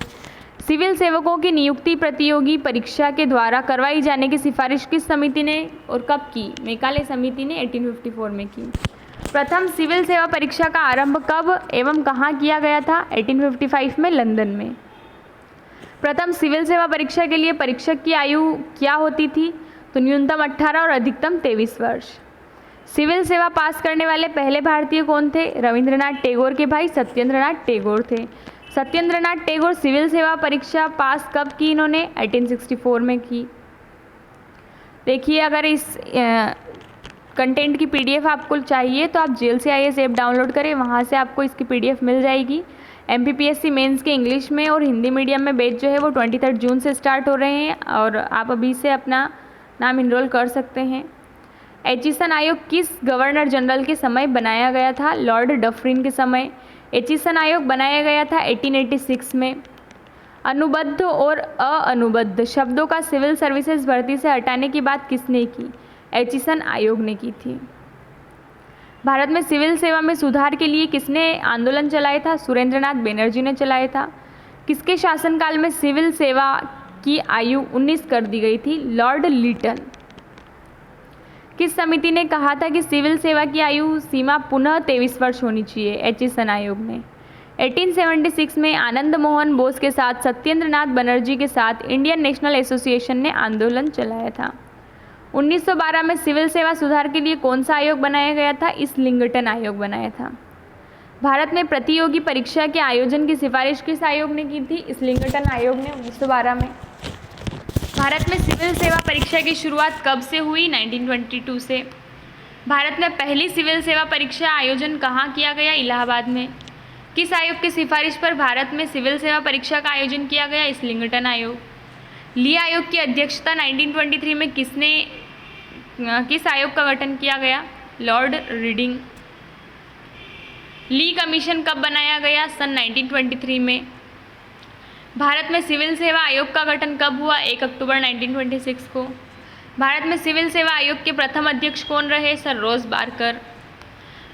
सिविल सेवकों की नियुक्ति प्रतियोगी परीक्षा के द्वारा करवाई जाने की सिफारिश किस समिति ने और कब की? मेकाले समिति ने 1854 में की। प्रथम सिविल सेवा परीक्षा का आरंभ कब एवं कहाँ किया गया था? 1855 में लंदन में। प्रथम सिविल सेवा परीक्षा के लिए परीक्षक की आयु क्या होती थी? तो न्यूनतम 18 और अधिकतम 23 वर्ष। सिविल सेवा पास करने वाले पहले भारतीय कौन थे? रविंद्रनाथ टैगोर के भाई सत्येंद्रनाथ टैगोर थे। सत्येंद्रनाथ टैगोर सिविल सेवा परीक्षा पास कब की इन्होंने? 1864 में की। देखिए, अगर इस कंटेंट की PDF आपको चाहिए तो आप जेल से IAS ऐप डाउनलोड करें, वहाँ से आपको इसकी PDF मिल जाएगी। MPPSC मेंस के इंग्लिश में और हिंदी मीडियम में बैच जो है वो 23 जून से स्टार्ट हो रहे हैं और आप अभी से अपना नाम इनरोल कर सकते हैं। एचिसन आयोग किस गवर्नर जनरल के समय बनाया गया था? लॉर्ड डफरिन के समय एचिसन आयोग बनाया गया था 1886 में। अनुबद्ध और अअनुबद्ध शब्दों का सिविल सर्विसेज भर्ती से हटाने की बात किसने की? एचिसन आयोग ने की थी। भारत में सिविल सेवा में सुधार के लिए किसने आंदोलन चलाया था? सुरेंद्रनाथ बनर्जी ने चलाया था। किसके शासनकाल में सिविल सेवा की आयु 19 कर दी गई थी? लॉर्ड लिटन। किस समिति ने कहा था कि सिविल सेवा की आयु सीमा पुनः 23 वर्ष होनी चाहिए? एचिसन आयोग ने। 1876 में आनंद मोहन बोस के साथ सत्येंद्र नाथ बनर्जी के साथ इंडियन नेशनल एसोसिएशन ने आंदोलन चलाया था। 1912 में सिविल सेवा सुधार के लिए कौन सा आयोग बनाया गया था? इस्लिंगटन आयोग बनाया था। भारत में प्रतियोगी परीक्षा के आयोजन की सिफारिश किस आयोग ने की थी? इस्लिंगटन आयोग ने 1912 में। भारत में सिविल सेवा परीक्षा की शुरुआत कब से हुई? 1922 से। भारत में पहली सिविल सेवा परीक्षा आयोजन कहाँ किया गया? इलाहाबाद में। किस आयोग की सिफारिश पर भारत में सिविल सेवा परीक्षा का आयोजन किया गया? इस्लिंगटन आयोग। ली आयोग की अध्यक्षता 1923 में किस आयोग का गठन किया गया? Lord reading. ली कमीशन कब बनाया गया? सन 1923 में। भारत में सिविल सेवा आयोग का गठन कब हुआ? 1 अक्टूबर 1926 को। भारत में सिविल सेवा आयोग के प्रथम अध्यक्ष कौन रहे? सर रोज बारकर।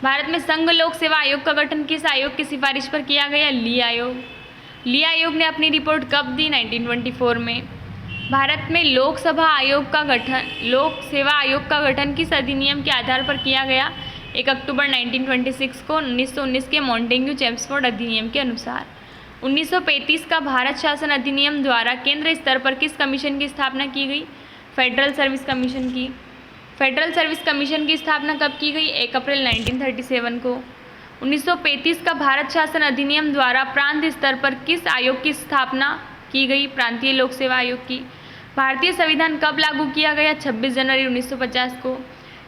भारत में संघ लोक सेवा आयोग का गठन किस आयोग की सिफारिश पर किया गया? ली आयोग। ली आयोग ने अपनी रिपोर्ट कब दी? 1924 में। भारत में लोक सेवा आयोग का गठन किस अधिनियम के आधार पर किया गया? 1 अक्टूबर 1926 को 1919 के मॉन्टेग्यू चेम्सफोर्ड अधिनियम के अनुसार। 1935 का भारत शासन अधिनियम द्वारा केंद्र स्तर पर किस कमीशन की स्थापना की गई? फेडरल सर्विस कमीशन की। फेडरल सर्विस कमीशन की स्थापना कब की गई? 1 अप्रैल 1937 को। 1935 का भारत शासन अधिनियम द्वारा प्रांत स्तर पर किस आयोग की स्थापना की गई? प्रांतीय लोक सेवा आयोग की। भारतीय संविधान कब लागू किया गया? 26 जनवरी 1950 को।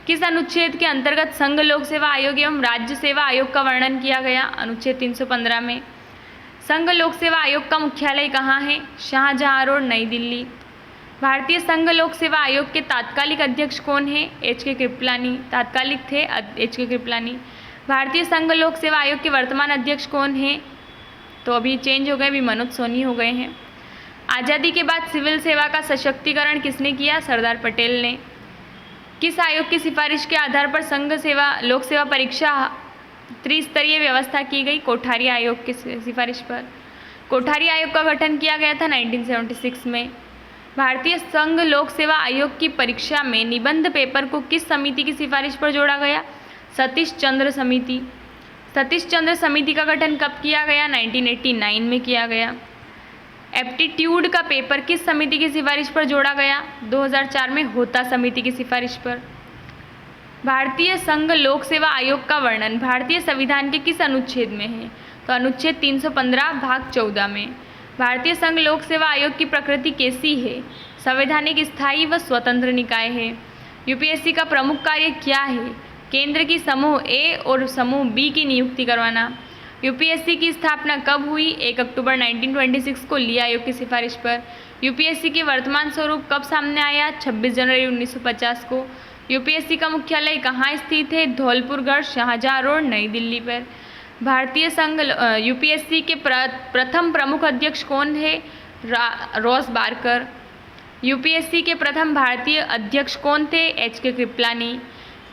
किस अनुच्छेद के अंतर्गत संघ लोक सेवा आयोग एवं राज्य सेवा आयोग का वर्णन किया गया? अनुच्छेद 315 में। संघ लोक सेवा आयोग का मुख्यालय कहाँ है? शाहजहां रोड, नई दिल्ली। भारतीय संघ लोक सेवा आयोग के तात्कालिक अध्यक्ष कौन है? एच.के. कृपलानी। तात्कालिक थे एच.के. कृपलानी। भारतीय संघ लोक सेवा आयोग के वर्तमान अध्यक्ष कौन है? तो अभी चेंज हो गए, अभी मनोज सोनी हो गए हैं। आज़ादी के बाद सिविल सेवा का सशक्तिकरण किसने किया? सरदार पटेल ने। किस आयोग की सिफारिश के आधार पर संघ सेवा लोक सेवा परीक्षा त्रिस्तरीय व्यवस्था की गई? कोठारी आयोग की सिफारिश पर। कोठारी आयोग का गठन किया गया था 1976 में। भारतीय संघ लोक सेवा आयोग की परीक्षा में निबंध पेपर को किस समिति की सिफारिश पर जोड़ा गया? सतीश चंद्र समिति। सतीश चंद्र समिति का गठन कब किया गया? 1989 में किया गया। एप्टीट्यूड का पेपर किस समिति की सिफारिश पर जोड़ा गया? 2004 में होता समिति की सिफारिश पर। भारतीय संघ लोक सेवा आयोग का वर्णन भारतीय संविधान के किस अनुच्छेद में है? तो अनुच्छेद 315 भाग 14 में। भारतीय संघ लोक सेवा आयोग की प्रकृति कैसी है? संवैधानिक, स्थायी व स्वतंत्र निकाय है। यूपीएससी का प्रमुख कार्य क्या है? केंद्र की समूह ए और समूह बी की नियुक्ति करवाना। यूपीएससी की स्थापना कब हुई? 1 अक्टूबर 1926 को ली आयोग की सिफारिश पर। यूपीएससी के वर्तमान स्वरूप कब सामने आया? 26 जनवरी 1950 को। यूपीएससी का मुख्यालय कहाँ स्थित है? धौलपुरगढ़, शाहजहां रोड, नई दिल्ली पर। भारतीय संघ यूपीएससी के प्रथम प्रमुख अध्यक्ष कौन है? रोज बारकर। यूपीएससी के प्रथम भारतीय अध्यक्ष कौन थे? एच.के. कृपलानी।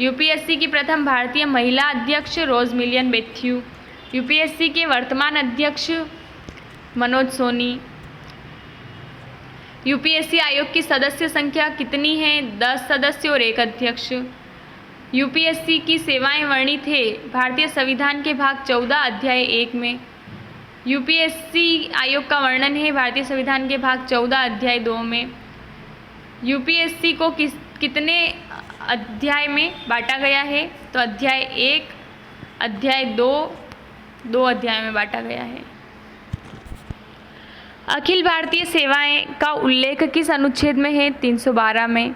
यूपीएससी की प्रथम भारतीय महिला अध्यक्ष रोजमिलियन मैथ्यू। यूपीएससी के वर्तमान अध्यक्ष मनोज सोनी। यूपीएससी आयोग की सदस्य संख्या कितनी है? 10 सदस्य और 1 अध्यक्ष। यूपीएससी की सेवाएं वर्णित है भारतीय संविधान के भाग 14 अध्याय 1 में। यूपीएससी आयोग का वर्णन है भारतीय संविधान के भाग 14 अध्याय 2 में। यूपीएससी को कितने अध्याय में बांटा गया है? तो अध्याय 1, अध्याय 2 अध्याय में बांटा गया है। अखिल भारतीय सेवाएं का उल्लेख किस अनुच्छेद में है? 312 में।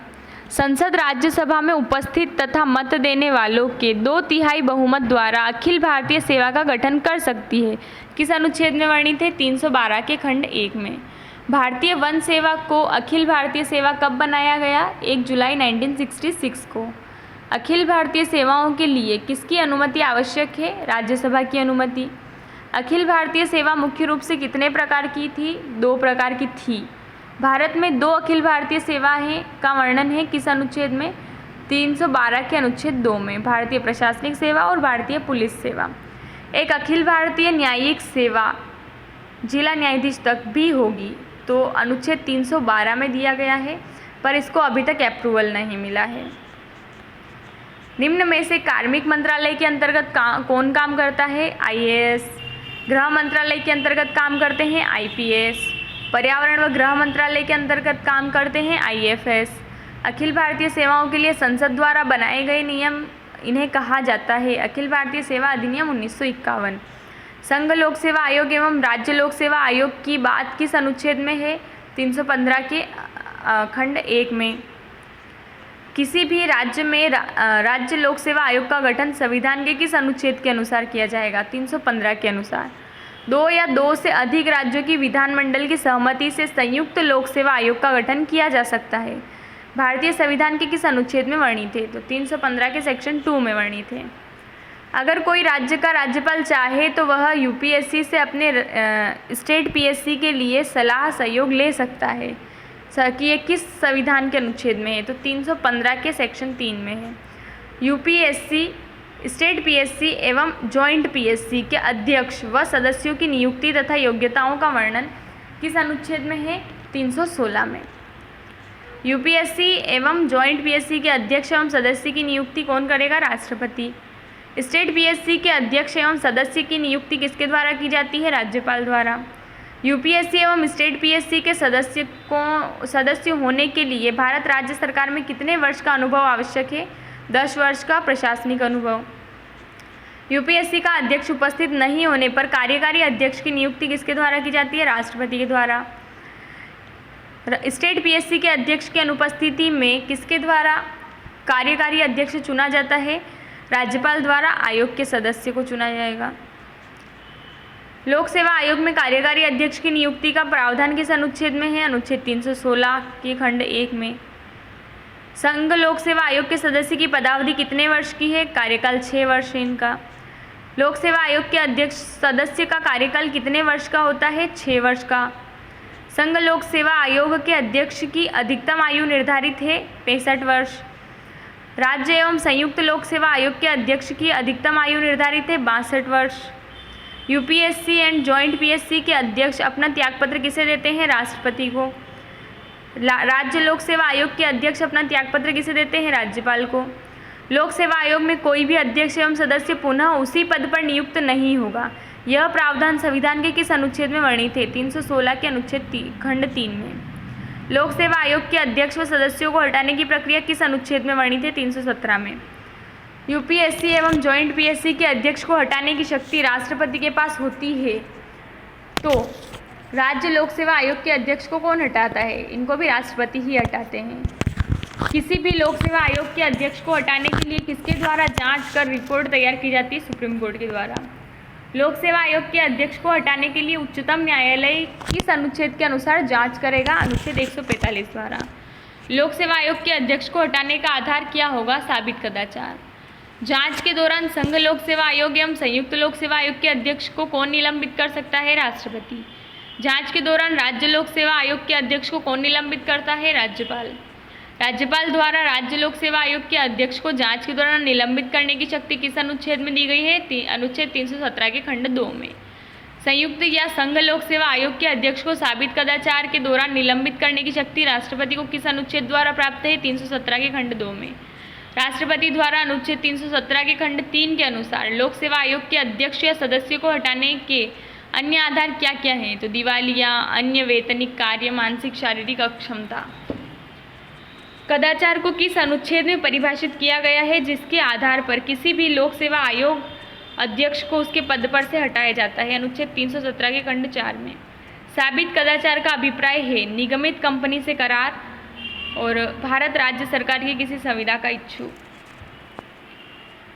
संसद राज्यसभा में उपस्थित तथा मत देने वालों के 2/3 बहुमत द्वारा अखिल भारतीय सेवा का गठन कर सकती है। किस अनुच्छेद में वर्णित है? 312 के खंड 1 में। भारतीय वन सेवा को अखिल भारतीय सेवा कब बनाया गया? 1 जुलाई 1966 को। अखिल भारतीय सेवाओं के लिए किसकी अनुमति आवश्यक है? राज्यसभा की अनुमति। अखिल भारतीय सेवा मुख्य रूप से कितने प्रकार की थी? 2 प्रकार की थी। भारत में 2 अखिल भारतीय सेवाएं का वर्णन है किस अनुच्छेद में? 312 के अनुच्छेद 2 में, भारतीय प्रशासनिक सेवा और भारतीय पुलिस सेवा। एक अखिल भारतीय न्यायिक सेवा जिला न्यायाधीश तक भी होगी, तो अनुच्छेद 312 में दिया गया है, पर इसको अभी तक अप्रूवल नहीं मिला है। निम्न में से कार्मिक मंत्रालय के अंतर्गत कौन काम करता है? IAS। गृह मंत्रालय के अंतर्गत काम करते हैं IPS। पर्यावरण व गृह मंत्रालय के अंतर्गत काम करते हैं IFS। अखिल भारतीय सेवाओं के लिए संसद द्वारा बनाए गए नियम इन्हें कहा जाता है अखिल भारतीय सेवा अधिनियम 1951। संघ लोक सेवा आयोग एवं राज्य लोक सेवा आयोग की बात किस अनुच्छेद में है? 315 के खंड 1 में। किसी भी राज्य में राज्य लोक सेवा आयोग का गठन संविधान के किस अनुच्छेद के अनुसार किया जाएगा? 315 के अनुसार। 2 या 2 से अधिक राज्यों की विधानमंडल की सहमति से संयुक्त लोक सेवा आयोग का गठन किया जा सकता है। भारतीय संविधान के किस अनुच्छेद में वर्णित है? तो 315 के सेक्शन 2 में वर्णित है। अगर कोई राज्य का राज्यपाल चाहे तो वह UPSC से अपने स्टेट PSC के लिए सलाह सहयोग ले सकता है कि ये किस संविधान के अनुच्छेद में है? तो 315 के सेक्शन 3 में है। UPSC, स्टेट PSC एवं जॉइंट PSC के अध्यक्ष व सदस्यों की नियुक्ति तथा योग्यताओं का वर्णन किस अनुच्छेद में है? 316 में। UPSC एवं जॉइंट PSC के अध्यक्ष एवं सदस्य की नियुक्ति कौन करेगा? राष्ट्रपति। स्टेट PSC के अध्यक्ष एवं सदस्य की नियुक्ति किसके द्वारा की जाती है? राज्यपाल द्वारा। UPSC एवं स्टेट PSC के सदस्य होने के लिए भारत राज्य सरकार में कितने वर्ष का अनुभव आवश्यक है? 10 वर्ष का प्रशासनिक अनुभव। UPSC का अध्यक्ष उपस्थित नहीं होने पर कार्यकारी अध्यक्ष की नियुक्ति किसके द्वारा की जाती है? राष्ट्रपति के द्वारा। स्टेट PSC के अध्यक्ष की अनुपस्थिति में किसके द्वारा कार्यकारी अध्यक्ष चुना जाता है? राज्यपाल द्वारा। आयोग के सदस्य को चुना जाएगा। लोक सेवा आयोग में कार्यकारी अध्यक्ष की नियुक्ति का प्रावधान किस अनुच्छेद में है? अनुच्छेद 316 के खंड 1 में। संघ लोक सेवा आयोग के सदस्य की पदावधि कितने वर्ष की है? कार्यकाल 6 वर्ष है इनका। लोक सेवा आयोग के अध्यक्ष सदस्य का कार्यकाल कितने वर्ष का होता है? 6 वर्ष का। संघ लोक सेवा आयोग के अध्यक्ष की अधिकतम आयु निर्धारित है 65 वर्ष। राज्य एवं संयुक्त लोक सेवा आयोग के अध्यक्ष की अधिकतम आयु निर्धारित है 62 वर्ष। UPSC एंड जॉइंट PSC के अध्यक्ष अपना त्यागपत्र किसे देते हैं? राष्ट्रपति को। राज्य लोक सेवा आयोग के अध्यक्ष अपना त्यागपत्र किसे देते हैं? राज्यपाल को। लोक सेवा आयोग में कोई भी अध्यक्ष एवं सदस्य पुनः उसी पद पर नियुक्त नहीं होगा। यह प्रावधान संविधान के किस अनुच्छेद में वर्णित है? 316 के अनुच्छेद खंड 3 में। लोक सेवा आयोग के अध्यक्ष व सदस्यों को हटाने की प्रक्रिया किस अनुच्छेद में वर्णित है? 317 में। UPSC एवं जॉइंट PSC के अध्यक्ष को हटाने की शक्ति राष्ट्रपति के पास होती है, तो राज्य लोक सेवा आयोग के अध्यक्ष को कौन हटाता है? इनको भी राष्ट्रपति ही हटाते हैं। किसी भी लोक सेवा आयोग के अध्यक्ष को हटाने के लिए किसके द्वारा जांच कर रिपोर्ट तैयार की जाती है? सुप्रीम कोर्ट के द्वारा। लोक सेवा आयोग के अध्यक्ष को हटाने के लिए उच्चतम न्यायालय किस अनुच्छेद के अनुसार जांच करेगा? अनुच्छेद 145 द्वारा। लोक सेवा आयोग के अध्यक्ष को हटाने का आधार क्या होगा? साबित कदाचार। जांच के दौरान संघ लोक सेवा आयोग एवं संयुक्त लोक सेवा आयोग के अध्यक्ष को कौन निलंबित कर सकता है? राष्ट्रपति। जांच के दौरान राज्य लोक सेवा आयोग के अध्यक्ष को कौन निलंबित करता है? राज्यपाल। राज्यपाल द्वारा राज्य लोक सेवा आयोग के अध्यक्ष को जांच के दौरान निलंबित करने की शक्ति किस अनुच्छेद में दी गई है? अनुच्छेद 317 के खंड 2 में। संयुक्त या संघ लोक सेवा आयोग के अध्यक्ष को साबित कदाचार के दौरान निलंबित करने की शक्ति राष्ट्रपति को किस अनुच्छेद द्वारा प्राप्त है? 317 के खंड 2 में। राष्ट्रपति द्वारा अनुच्छेद 317 के खंड 3 के अनुसार लोक सेवा आयोग के अध्यक्ष या सदस्यों को हटाने के अन्य आधार क्या क्या हैं? तो दिवालिया, अन्य वेतनिक कार्य, मानसिक शारीरिक अक्षमता। कदाचार को किस अनुच्छेद में परिभाषित किया गया है जिसके आधार पर किसी भी लोक सेवा आयोग अध्यक्ष को उसके पद पर से हटाया जाता है? अनुच्छेद 317 के खंड 4 में। साबित कदाचार का अभिप्राय है निगमित कंपनी से करार और भारत राज्य सरकार की किसी संविदा का इच्छुक।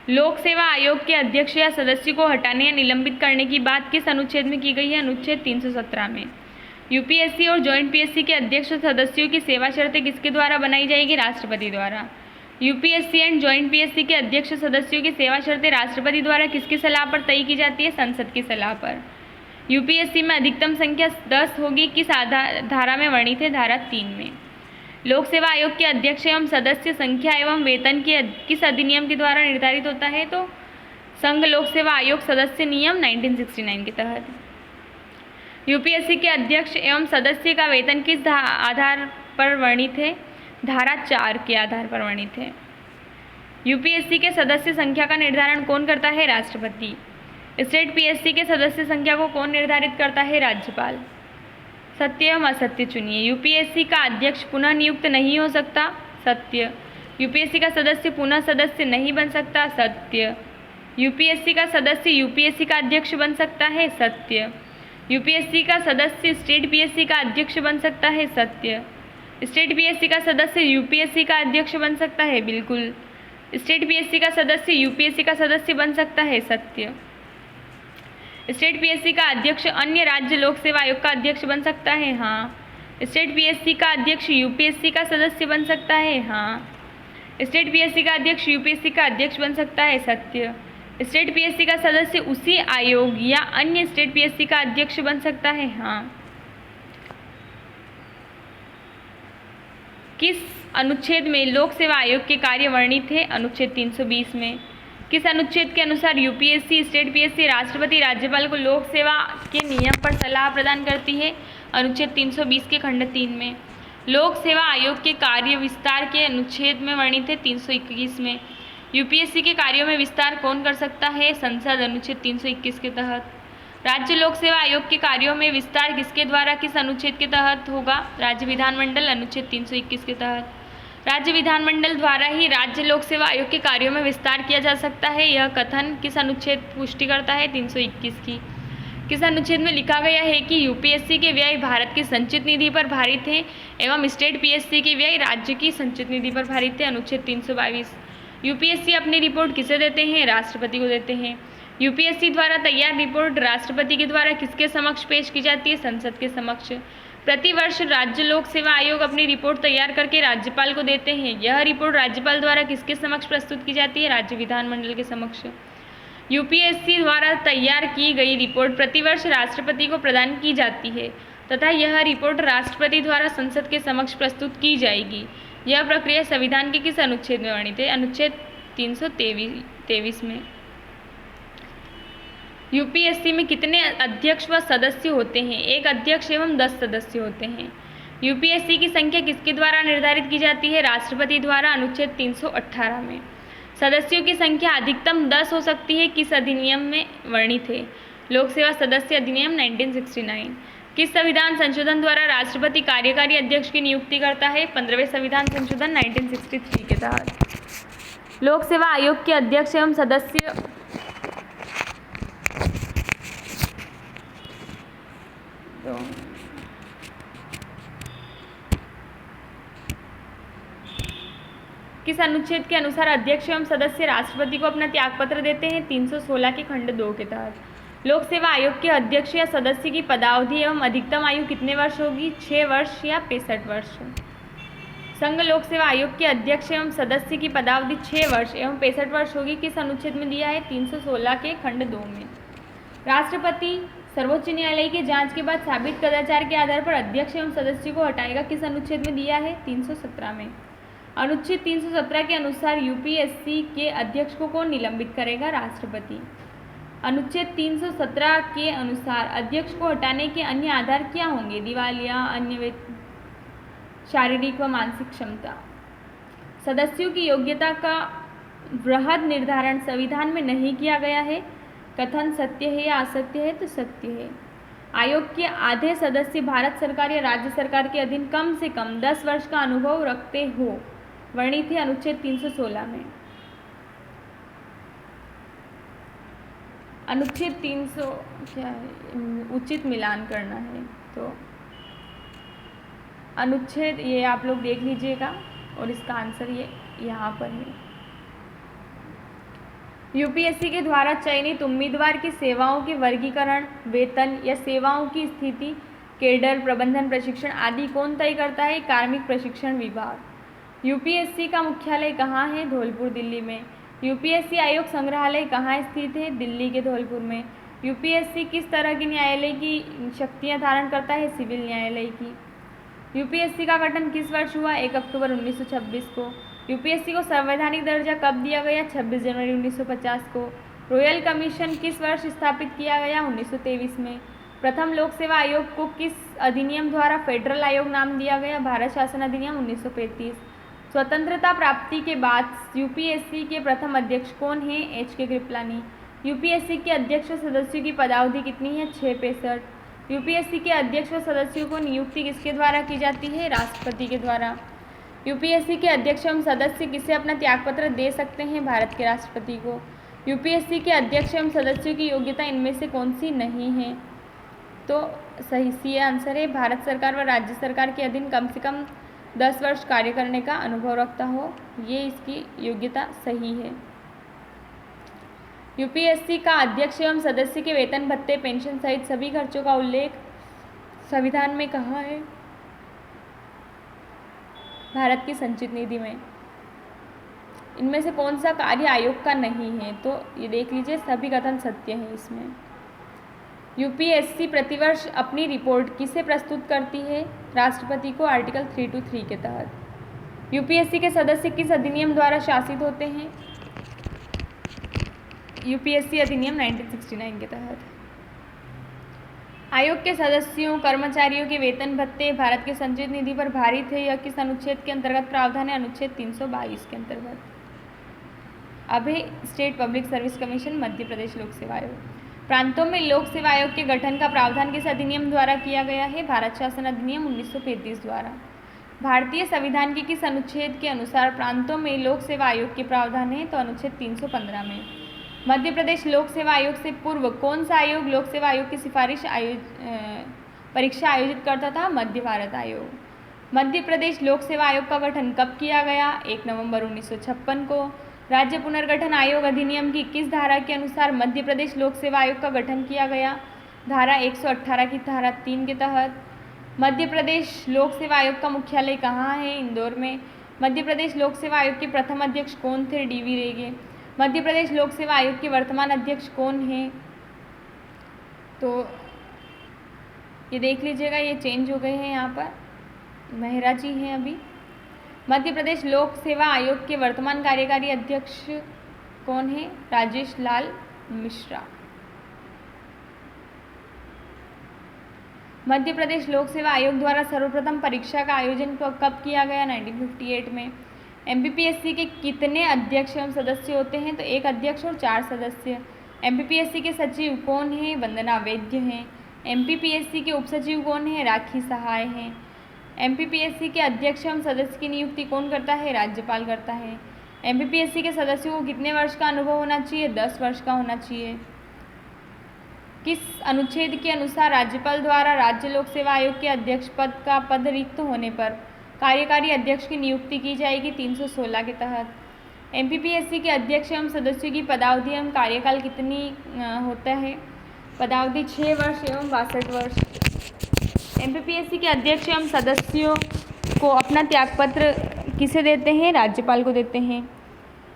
लोक सेवा आयोग के अध्यक्ष या सदस्य को हटाने या निलंबित करने की बात किस अनुच्छेद में की गई है? अनुच्छेद 317 में। UPSC और जॉइंट PSC के अध्यक्ष और सदस्यों की सेवा शर्तें किसके द्वारा बनाई जाएगी? राष्ट्रपति द्वारा। यूपीएससी एंड जॉइंट पीएससी के अध्यक्ष सदस्यों की सेवा शर्तें राष्ट्रपति द्वारा किसकी सलाह पर तय की जाती है? संसद की सलाह पर। यूपीएससी में अधिकतम संख्या 10 होगी, किस धारा में वर्णित है? धारा 3 में। लोक सेवा आयोग के अध्यक्ष एवं सदस्य संख्या एवं वेतन के किस अधिनियम के द्वारा निर्धारित होता है? तो संघ लोक सेवा आयोग सदस्य नियम 1969 के तहत। यूपीएससी के अध्यक्ष एवं सदस्य का वेतन किस आधार पर वर्णित है? धारा 4 के आधार पर वर्णित है। यूपीएससी के सदस्य संख्या का निर्धारण कौन करता है? राष्ट्रपति। स्टेट पीएससी के सदस्य संख्या को कौन निर्धारित करता है? राज्यपाल। सत्य एवं असत्य चुनिए। यूपीएससी का अध्यक्ष पुनः नियुक्त नहीं हो सकता। सत्य। यूपीएससी का सदस्य पुनः सदस्य नहीं बन सकता। सत्य। यूपीएससी का सदस्य यूपीएससी का अध्यक्ष बन सकता है। सत्य। यूपीएससी का सदस्य स्टेट पीएससी का अध्यक्ष बन सकता है। सत्य। स्टेट पीएससी का सदस्य यूपीएससी का अध्यक्ष बन सकता है। बिल्कुल। स्टेट पीएससी का सदस्य यूपीएससी का सदस्य बन सकता है। सत्य। स्टेट पीएससी का अध्यक्ष अन्य राज्य लोक सेवा आयोग का अध्यक्ष बन सकता है। हाँ। स्टेट पीएससी का अध्यक्ष यूपीएससी का सदस्य बन सकता है। हाँ। स्टेट पीएससी का अध्यक्ष यूपीएससी का अध्यक्ष बन सकता है। सत्य। स्टेट पीएससी का सदस्य उसी आयोग या अन्य स्टेट पीएससी का अध्यक्ष बन सकता है। हाँ। किस अनुच्छेद में लोक सेवा आयोग के कार्य वर्णित है? अनुच्छेद 320 में। किस अनुच्छेद के अनुसार यूपीएससी, स्टेट पीएससी राष्ट्रपति राज्यपाल को लोक सेवा के नियम पर सलाह प्रदान करती है? अनुच्छेद 320 के खंड 3 में। लोक सेवा आयोग के कार्य विस्तार के अनुच्छेद में वर्णित है 321 में। यूपीएससी के कार्यों में विस्तार कौन कर सकता है? संसद। अनुच्छेद 321 के तहत। राज्य लोक सेवा आयोग के कार्यों में विस्तार किसके द्वारा किस अनुच्छेद के तहत होगा? राज्य विधानमंडल। अनुच्छेद 321 के तहत। राज्य विधानमंडल द्वारा ही राज्य लोक सेवा आयोग के कार्यों में विस्तार किया जा सकता है। यह कथन किस अनुच्छेद पुष्टि करता है? 321 की। किस अनुच्छेद में लिखा गया है कि यूपीएससी के व्यय भारत की संचित निधि पर भारित है एवं स्टेट पीएससी के व्यय राज्य की संचित निधि पर भारित है? अनुच्छेद 322। यूपीएससी अपनी रिपोर्ट किसे देते हैं? राष्ट्रपति को देते हैं। यूपीएससी द्वारा तैयार रिपोर्ट राष्ट्रपति के द्वारा किसके समक्ष पेश की जाती है? संसद के समक्ष। प्रतिवर्ष राज्य लोक सेवा आयोग अपनी रिपोर्ट तैयार करके राज्यपाल को देते हैं। यह रिपोर्ट राज्यपाल द्वारा किसके समक्ष प्रस्तुत की जाती है? राज्य विधानमंडल के समक्ष। यूपीएससी द्वारा तैयार की गई रिपोर्ट प्रतिवर्ष राष्ट्रपति को प्रदान की जाती है तथा यह रिपोर्ट राष्ट्रपति द्वारा संसद के समक्ष प्रस्तुत की जाएगी। यह प्रक्रिया संविधान के किस अनुच्छेद में वर्णित है? अनुच्छेद 323 में। यूपीएससी में कितने अध्यक्ष व सदस्य होते हैं? एक अध्यक्ष एवं 10 सदस्य होते हैं। यूपीएससी की संख्या किसके द्वारा निर्धारित की जाती है? राष्ट्रपति द्वारा। अनुच्छेद 318 में। सदस्यों की संख्या अधिकतम 10 हो सकती है, किस अधिनियम में वर्णित है? लोक सेवा सदस्य अधिनियम 1969। किस संविधान संशोधन द्वारा राष्ट्रपति कार्यकारी अध्यक्ष की नियुक्ति करता है? 15वें संविधान संशोधन 1963 के तहत। लोक सेवा आयोग के अध्यक्ष एवं सदस्य किस अनुच्छेद के अनुसार अध्यक्ष एवं सदस्य राष्ट्रपति को अपना त्यागपत्र देते हैं? 316 के खंड 2 के तहत। लोक सेवा आयोग के अध्यक्ष या सदस्य की पदावधि एवं अधिकतम आयु कितने वर्ष होगी? 6 वर्ष या 65 वर्ष। संघ लोक सेवा आयोग के अध्यक्ष एवं सदस्य की पदावधि 6 वर्ष एवं 65 वर्ष होगी। किस अनुच्छेद में दिया है? 316 के खंड 2 में। राष्ट्रपति सर्वोच्च न्यायालय की जांच के बाद साबित कदाचार के आधार पर अध्यक्ष एवं सदस्य को हटाएगा। किस अनुच्छेद में दिया है? 317 में। अनुच्छेद 317 के अनुसार यूपीएससी के अध्यक्ष को कौन निलंबित करेगा? राष्ट्रपति। अनुच्छेद 317 के अनुसार अध्यक्ष को हटाने के अन्य आधार क्या होंगे? दिवालिया, अन्य शारीरिक व मानसिक क्षमता। सदस्यों की योग्यता का वृहद निर्धारण संविधान में नहीं किया गया है। कथन सत्य है या असत्य है? तो सत्य है। आयोग के आधे सदस्य भारत सरकार या राज्य सरकार के अधीन कम से कम 10 वर्ष का अनुभव रखते हो, वर्णित है अनुच्छेद 316 में। अनुच्छेद 300 क्या है? उचित मिलान करना है, तो अनुच्छेद ये आप लोग देख लीजिएगा और इसका आंसर ये यहाँ पर है। यूपीएससी के द्वारा चयनित उम्मीदवार की सेवाओं के वर्गीकरण, वेतन या सेवाओं की स्थिति, केडर, प्रबंधन प्रशिक्षण आदि कौन तय करता है? कार्मिक प्रशिक्षण विभाग। यूपीएससी का मुख्यालय कहाँ है? धौलपुर, दिल्ली में। यूपीएससी आयोग संग्रहालय कहाँ स्थित है? दिल्ली के धौलपुर में। यूपीएससी किस तरह की न्यायालय की शक्तियाँ धारण करता है? सिविल न्यायालय की। यूपीएससी का गठन किस वर्ष हुआ? 1 अक्टूबर 1926 को। यूपीएससी को संवैधानिक दर्जा कब दिया गया? 26 जनवरी 1950 को। रॉयल कमीशन किस वर्ष स्थापित किया गया? 1923 में। प्रथम लोक सेवा आयोग को किस अधिनियम द्वारा फेडरल आयोग नाम दिया गया? भारत शासन अधिनियम 1935। स्वतंत्रता प्राप्ति के बाद यूपीएससी के प्रथम अध्यक्ष कौन हैं? HK कृपलानी। यूपीएससी के अध्यक्ष व सदस्यों की पदावधि कितनी है? 6 यूपीएससी के अध्यक्ष व सदस्यों को नियुक्ति किसके द्वारा की जाती है? राष्ट्रपति के द्वारा। यूपीएससी के अध्यक्ष एवं सदस्य किसे अपना त्यागपत्र दे सकते हैं? भारत के राष्ट्रपति को। यूपीएससी के अध्यक्ष एवं सदस्यों की योग्यता इनमें से कौन सी नहीं है? तो सही सी आंसर है, भारत सरकार व राज्य सरकार के अधीन कम से कम 10 वर्ष कार्य करने का अनुभव रखता हो, ये इसकी योग्यता सही है। यूपीएससी का अध्यक्ष एवं सदस्य के वेतन भत्ते, पेंशन सहित सभी खर्चों का उल्लेख संविधान में कहाँ है? भारत की संचित निधि में। इनमें से कौन सा कार्य आयोग का नहीं है? तो ये देख लीजिए, सभी कथन सत्य है इसमें। यूपीएससी प्रतिवर्ष अपनी रिपोर्ट किसे प्रस्तुत करती है? राष्ट्रपति को, आर्टिकल 323 के तहत। यूपीएससी के सदस्य किस अधिनियम द्वारा शासित होते हैं? यूपीएससी अधिनियम 1969 के तहत। आयोग के सदस्यों कर्मचारियों के वेतन भत्ते भारत के संचित निधि पर भारित है। यह किस अनुच्छेद के अंतर्गत प्रावधान है? अनुच्छेद 322 के अंतर्गत। अब है state public service commission, Madhya Pradesh लोक सेवा आयोग। प्रांतों में लोक सेवा आयोग के गठन का प्रावधान किस अधिनियम द्वारा किया गया है? भारत शासन अधिनियम 1935 द्वारा। भारतीय संविधान के किस अनुच्छेद के अनुसार प्रांतों में लोक सेवा आयोग के प्रावधान है? तो अनुच्छेद 315 में। मध्य प्रदेश लोक सेवा आयोग से पूर्व कौन सा आयोग लोक सेवा आयोग की सिफारिश परीक्षा आयोजित करता था? मध्य भारत आयोग। मध्य प्रदेश लोक सेवा आयोग का गठन कब किया गया? 1 नवंबर 1956 को। राज्य पुनर्गठन आयोग अधिनियम की किस धारा के अनुसार मध्य प्रदेश लोक सेवा आयोग का गठन किया गया? धारा 118 की धारा 3 के तहत। मध्य प्रदेश लोक सेवा आयोग का मुख्यालय कहाँ है? इंदौर में। मध्य प्रदेश लोक सेवा आयोग के प्रथम अध्यक्ष कौन थे? DV रेगे। मध्य प्रदेश लोक सेवा आयोग के वर्तमान अध्यक्ष कौन हैं? तो ये देख लीजिएगा, ये चेंज हो गए हैं, यहाँ पर मेहरा जी हैं अभी। मध्य प्रदेश लोक सेवा आयोग के वर्तमान कार्यकारी अध्यक्ष कौन है? राजेश लाल मिश्रा। मध्य प्रदेश लोक सेवा आयोग द्वारा सर्वप्रथम परीक्षा का आयोजन कब किया गया? 1958 में। MPPSC के कितने अध्यक्ष एवं सदस्य होते हैं? तो 1 अध्यक्ष और 4 सदस्य। MPPSC के सचिव कौन हैं? वंदना वैद्य हैं। MPPSC के उपसचिव कौन हैं? राखी सहाय हैं। MPPSC के अध्यक्ष एवं सदस्य की नियुक्ति कौन करता है? राज्यपाल करता है। MPPSC के सदस्यों को कितने वर्ष का अनुभव होना चाहिए? 10 वर्ष का होना चाहिए। किस अनुच्छेद के अनुसार राज्यपाल द्वारा राज्य लोक सेवा आयोग के अध्यक्ष पद का पद रिक्त होने पर कार्यकारी अध्यक्ष की नियुक्ति की जाएगी? 316 के तहत। MPPSC के अध्यक्ष एवं सदस्यों की पदावधि एवं कार्यकाल कितनी होता है? पदावधि 6 वर्ष एवं 62 वर्ष। MPPSC के अध्यक्ष एवं सदस्यों को अपना त्यागपत्र किसे देते हैं? राज्यपाल को देते हैं।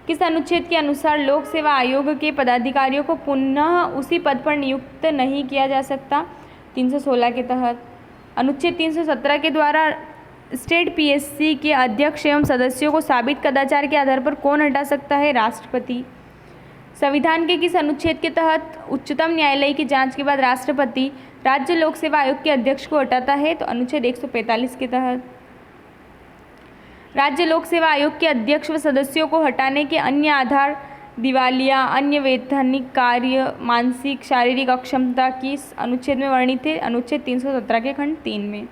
किस अनुच्छेद के अनुसार लोक सेवा आयोग के पदाधिकारियों को पुनः उसी पद पर नियुक्त नहीं किया जा सकता? 316 के तहत। अनुच्छेद 317 के द्वारा स्टेट PSC के अध्यक्ष एवं सदस्यों को साबित कदाचार के आधार पर कौन हटा सकता है? राष्ट्रपति। संविधान के किस अनुच्छेद के तहत उच्चतम न्यायालय की जांच के बाद राष्ट्रपति राज्य लोक सेवा आयोग के अध्यक्ष को हटाता है? तो अनुच्छेद 145 के तहत। राज्य लोक सेवा आयोग के अध्यक्ष व सदस्यों को हटाने के अन्य आधार दिवालिया, अन्य वैधानिक कार्य, मानसिक शारीरिक अक्षमता किस अनुच्छेद में वर्णित है? अनुच्छेद 317 के खंड 3 में।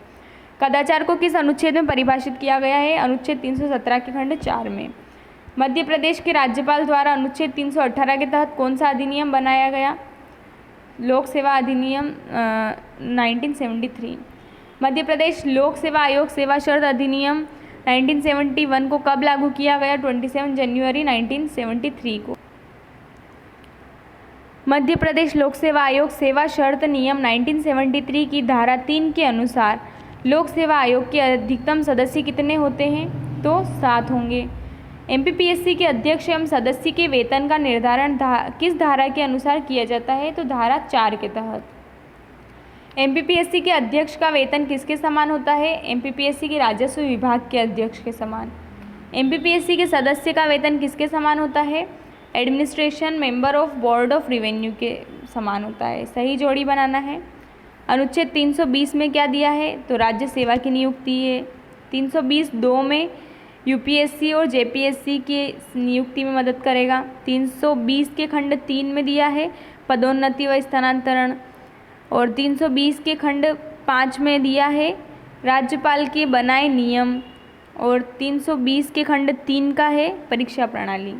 कदाचार को किस अनुच्छेद में परिभाषित किया गया है? अनुच्छेद 317 के खंड 4 में। मध्य प्रदेश के राज्यपाल द्वारा अनुच्छेद 318 के तहत कौन सा अधिनियम बनाया गया? लोक सेवा अधिनियम 1973। मध्य प्रदेश लोक सेवा आयोग सेवा शर्त अधिनियम 1971 को कब लागू किया गया? 27 जनवरी 1973 को। मध्य प्रदेश लोक सेवा आयोग सेवा शर्त नियम 1973 की धारा 3 के अनुसार लोक सेवा आयोग के अधिकतम सदस्य कितने होते हैं? तो 7 होंगे। एमपीपीएससी के अध्यक्ष एवं सदस्य के वेतन का निर्धारण किस धारा के अनुसार किया जाता है? तो धारा 4 के तहत। एमपीपीएससी के अध्यक्ष का वेतन किसके समान होता है? एमपीपीएससी के राजस्व विभाग के अध्यक्ष के समान। एमपीपीएससी के सदस्य का वेतन किसके समान होता है? Administration member of board of revenue के समान होता है। सही जोड़ी बनाना है। अनुच्छेद 320 में क्या दिया है? तो राज्य सेवा की नियुक्ति है। 320(2) में यूपीएससी और जेपीएससी की नियुक्ति में मदद करेगा। 320 के खंड 3 में दिया है पदोन्नति व स्थानांतरण, और 320 के खंड 5 में दिया है राज्यपाल के बनाए नियम, और 320 के खंड 3 का है परीक्षा प्रणाली।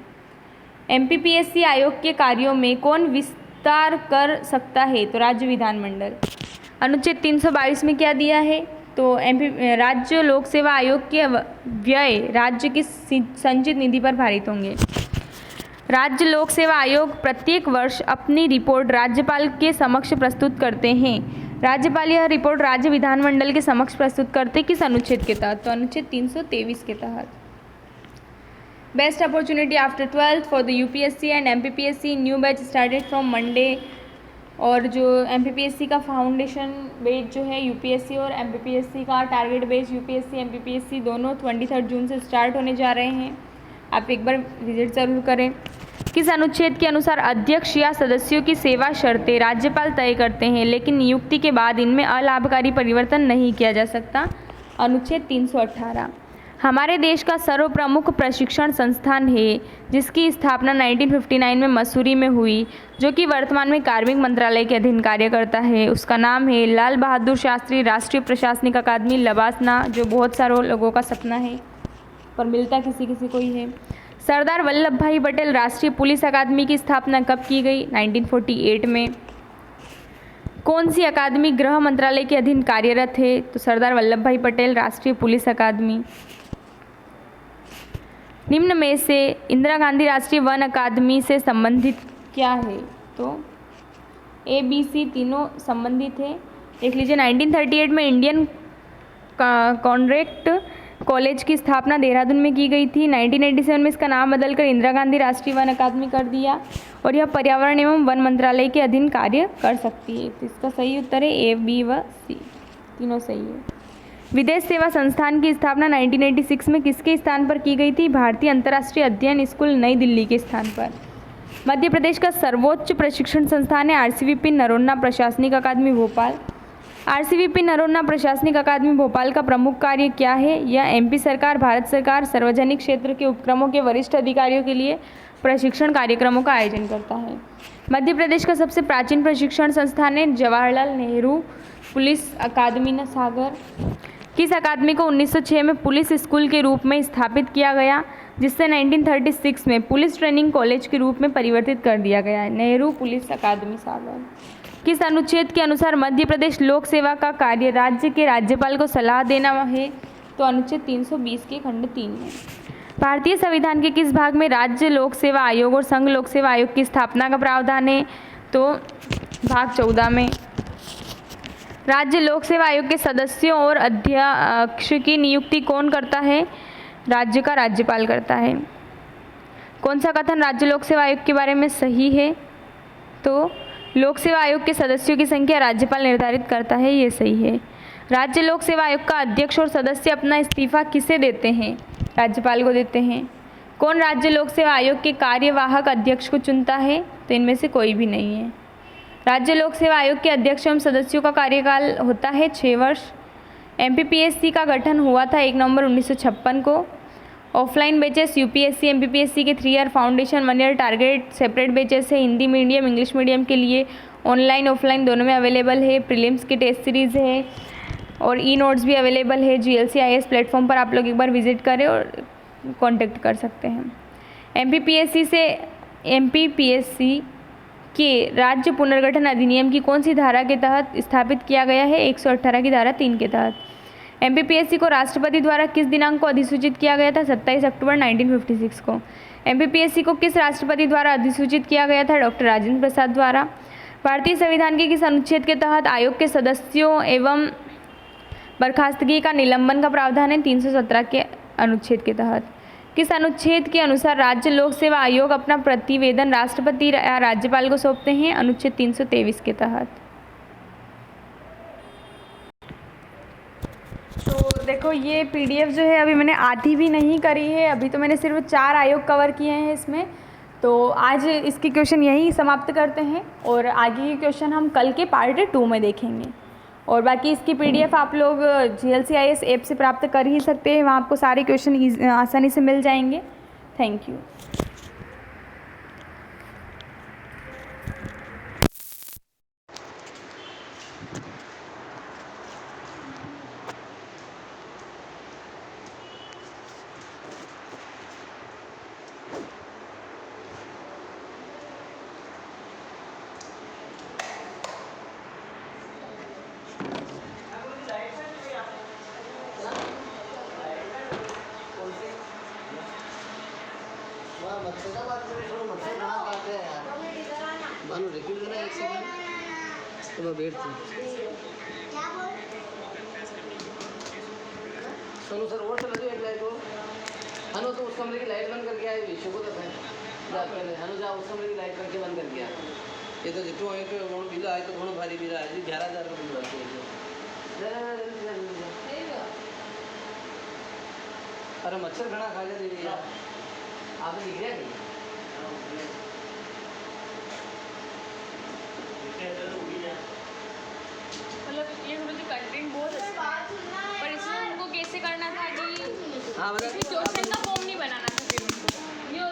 एमपीपीएससी आयोग के कार्यों में कौन विस्तार कर सकता है? तो राज्य विधानमंडल। अनुच्छेद 322 में क्या दिया है? तो राज्य लोक सेवा आयोग के व्यय राज्य की संचित निधि पर भारित होंगे। राज्य लोक सेवा आयोग प्रत्येक वर्ष अपनी रिपोर्ट राज्यपाल के समक्ष प्रस्तुत करते हैं। राज्यपाल यह रिपोर्ट राज्य विधानमंडल के समक्ष प्रस्तुत करते किस अनुच्छेद के तहत? तो अनुच्छेद 323 के तहत। Best opportunity after 12th for the UPSC and MPPSC new batch started from Monday. और जो एमपीपीएससी का फाउंडेशन बैच जो है यूपीएससी और एमपीपीएससी का टारगेट बैच यूपीएससी एमपीपीएससी दोनों 23 जून से स्टार्ट होने जा रहे हैं। आप एक बार विजिट ज़रूर करें। किस अनुच्छेद के अनुसार अध्यक्ष या सदस्यों की सेवा शर्तें राज्यपाल तय करते हैं, लेकिन नियुक्ति के बाद इनमें अलाभकारी परिवर्तन नहीं किया जा सकता? अनुच्छेद 318। हमारे देश का सर्वप्रमुख प्रशिक्षण संस्थान है जिसकी स्थापना 1959 में मसूरी में हुई, जो कि वर्तमान में कार्मिक मंत्रालय के अधीन कार्य करता है। उसका नाम है लाल बहादुर शास्त्री राष्ट्रीय प्रशासनिक अकादमी लबासना, जो बहुत सारे लोगों का सपना है पर मिलता किसी किसी को ही है। सरदार वल्लभ भाई पटेल राष्ट्रीय पुलिस अकादमी की स्थापना कब की गई? 1948 में। कौन सी अकादमी गृह मंत्रालय के अधीन कार्यरत है? तो सरदार वल्लभ भाई पटेल राष्ट्रीय पुलिस अकादमी। निम्न में से इंदिरा गांधी राष्ट्रीय वन अकादमी से संबंधित क्या है? तो ए बी सी तीनों संबंधित है। देख लीजिए 1938 में इंडियन कॉन्ट्रैक्ट कॉलेज की स्थापना देहरादून में की गई थी। 1987 में इसका नाम बदलकर इंदिरा गांधी राष्ट्रीय वन अकादमी कर दिया, और यह पर्यावरण एवं वन मंत्रालय के अधीन कार्य कर सकती है। तो इसका सही उत्तर है ए, बी व सी, तीनों सही है। विदेश सेवा संस्थान की स्थापना 1986 में किसके स्थान पर की गई थी? भारतीय अंतर्राष्ट्रीय अध्ययन स्कूल नई दिल्ली के स्थान पर। मध्य प्रदेश का सर्वोच्च प्रशिक्षण संस्थान है आरसीवीपी नरोन्ना प्रशासनिक अकादमी भोपाल। आरसीवीपी नरोन्ना प्रशासनिक अकादमी भोपाल का प्रमुख कार्य क्या है? यह एमपी सरकार, भारत सरकार, सार्वजनिक क्षेत्र के उपक्रमों के वरिष्ठ अधिकारियों के लिए प्रशिक्षण कार्यक्रमों का आयोजन करता है। मध्य प्रदेश का सबसे प्राचीन प्रशिक्षण संस्थान है जवाहरलाल नेहरू पुलिस अकादमी सागर। किस अकादमी को 1906 में पुलिस स्कूल के रूप में स्थापित किया गया, जिससे 1936 में पुलिस ट्रेनिंग कॉलेज के रूप में परिवर्तित कर दिया गया है? नेहरू पुलिस अकादमी सागर। किस अनुच्छेद के अनुसार मध्य प्रदेश लोक सेवा का कार्य राज्य के राज्यपाल को सलाह देना है? तो अनुच्छेद 320 के खंड 3 में। भारतीय संविधान के किस भाग में राज्य लोक सेवा आयोग और संघ लोक सेवा आयोग की स्थापना का प्रावधान है? तो भाग 14 में। राज्य लोक सेवा आयोग के सदस्यों और अध्यक्ष की नियुक्ति कौन करता है? राज्य का राज्यपाल करता है। कौन सा कथन राज्य लोक सेवा आयोग के बारे में सही है? तो लोक सेवा आयोग के सदस्यों की संख्या राज्यपाल निर्धारित करता है, ये सही है। राज्य लोक सेवा आयोग का अध्यक्ष और सदस्य अपना इस्तीफा किसे देते हैं? राज्यपाल को देते हैं। कौन राज्य लोक सेवा आयोग के कार्यवाहक अध्यक्ष को चुनता है? तो इनमें से कोई भी नहीं है। राज्य लोक सेवा आयोग के अध्यक्ष एवं सदस्यों का कार्यकाल होता है 6 वर्ष। एमपीपीएससी का गठन हुआ था 1 नवंबर 1956 को। ऑफलाइन बैचेस यूपीएससी एमपीपीएससी के 3 year foundation 1 year target separate batches है। हिंदी मीडियम इंग्लिश मीडियम के लिए ऑनलाइन ऑफलाइन दोनों में अवेलेबल है। प्रीलिम्स की टेस्ट सीरीज़ है और ई नोट्स भी अवेलेबल है। GLCIS प्लेटफॉर्म पर आप लोग एक बार विजिट करें और कांटेक्ट कर सकते हैं। एमपीपीएससी के राज्य पुनर्गठन अधिनियम की कौन सी धारा के तहत स्थापित किया गया है? 118 की धारा 3 के तहत। एमपीपीएससी को राष्ट्रपति द्वारा किस दिनांक को अधिसूचित किया गया था? 27 अक्टूबर 1956 को। एमपीपीएससी को किस राष्ट्रपति द्वारा अधिसूचित किया गया था? डॉक्टर राजेंद्र प्रसाद द्वारा। भारतीय संविधान के किस अनुच्छेद के तहत आयोग के सदस्यों एवं बर्खास्तगी का निलंबन का प्रावधान है 317 के अनुच्छेद के तहत। किस अनुच्छेद के अनुसार राज्य लोक सेवा आयोग अपना प्रतिवेदन राष्ट्रपति या राज्यपाल को सौंपते हैं? अनुच्छेद 323 के तहत। तो देखो ये पीडीएफ जो है अभी मैंने आधी भी नहीं करी है, अभी तो मैंने सिर्फ 4 आयोग कवर किए हैं इसमें। तो आज इसके क्वेश्चन यहीं समाप्त करते हैं और आगे के क्वेश्चन हम कल के पार्ट 2 में देखेंगे। और बाकी इसकी पीडीएफ आप लोग GLCIS ऐप से प्राप्त कर ही सकते हैं, वहाँ आपको सारे क्वेश्चन आसानी से मिल जाएंगे। Thank you. चलो सर और चला दो एक लाइट और हनो तो उस कमरे की लाइट बंद करके आए विषय को दस है हनो जा उस कमरे की लाइट करके बंद करके आ ये तो जितो है तो वो बिल आए तो घणो भारी बिल आए 11000 का बिल आए अरे मच्छर घना खा जा दे यार आप लिख रहे हैं मतलब ये समझो कंटेंट बहुत अच्छा है पर इसमें उनको कैसे करना था कि हाँ क्वेश्चन का फॉर्म नहीं बनाना था फिर उनको ये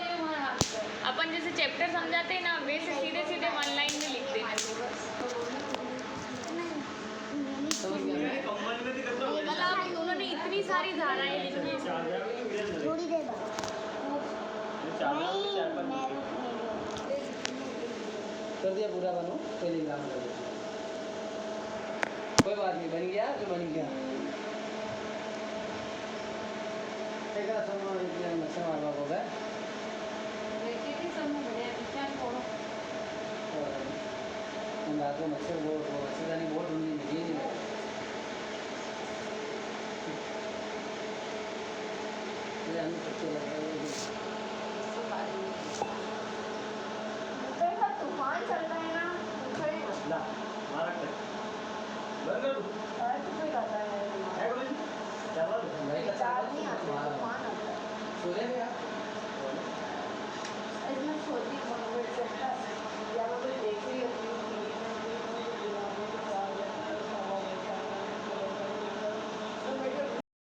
अपन जैसे चैप्टर समझाते हैं ना वैसे सीधे सीधे 1 लाइन में लिख देना। मतलब उन्होंने इतनी सारी धाराएं लिखी थोड़ी देर कर दिया पूरा बनो पहले एग्जाम कर दिया कोई बात नहीं बन गया तो बन गया एक समझ मच्छर मारवा हो गया रात को मच्छर बहुत मच्छरदानी बहुत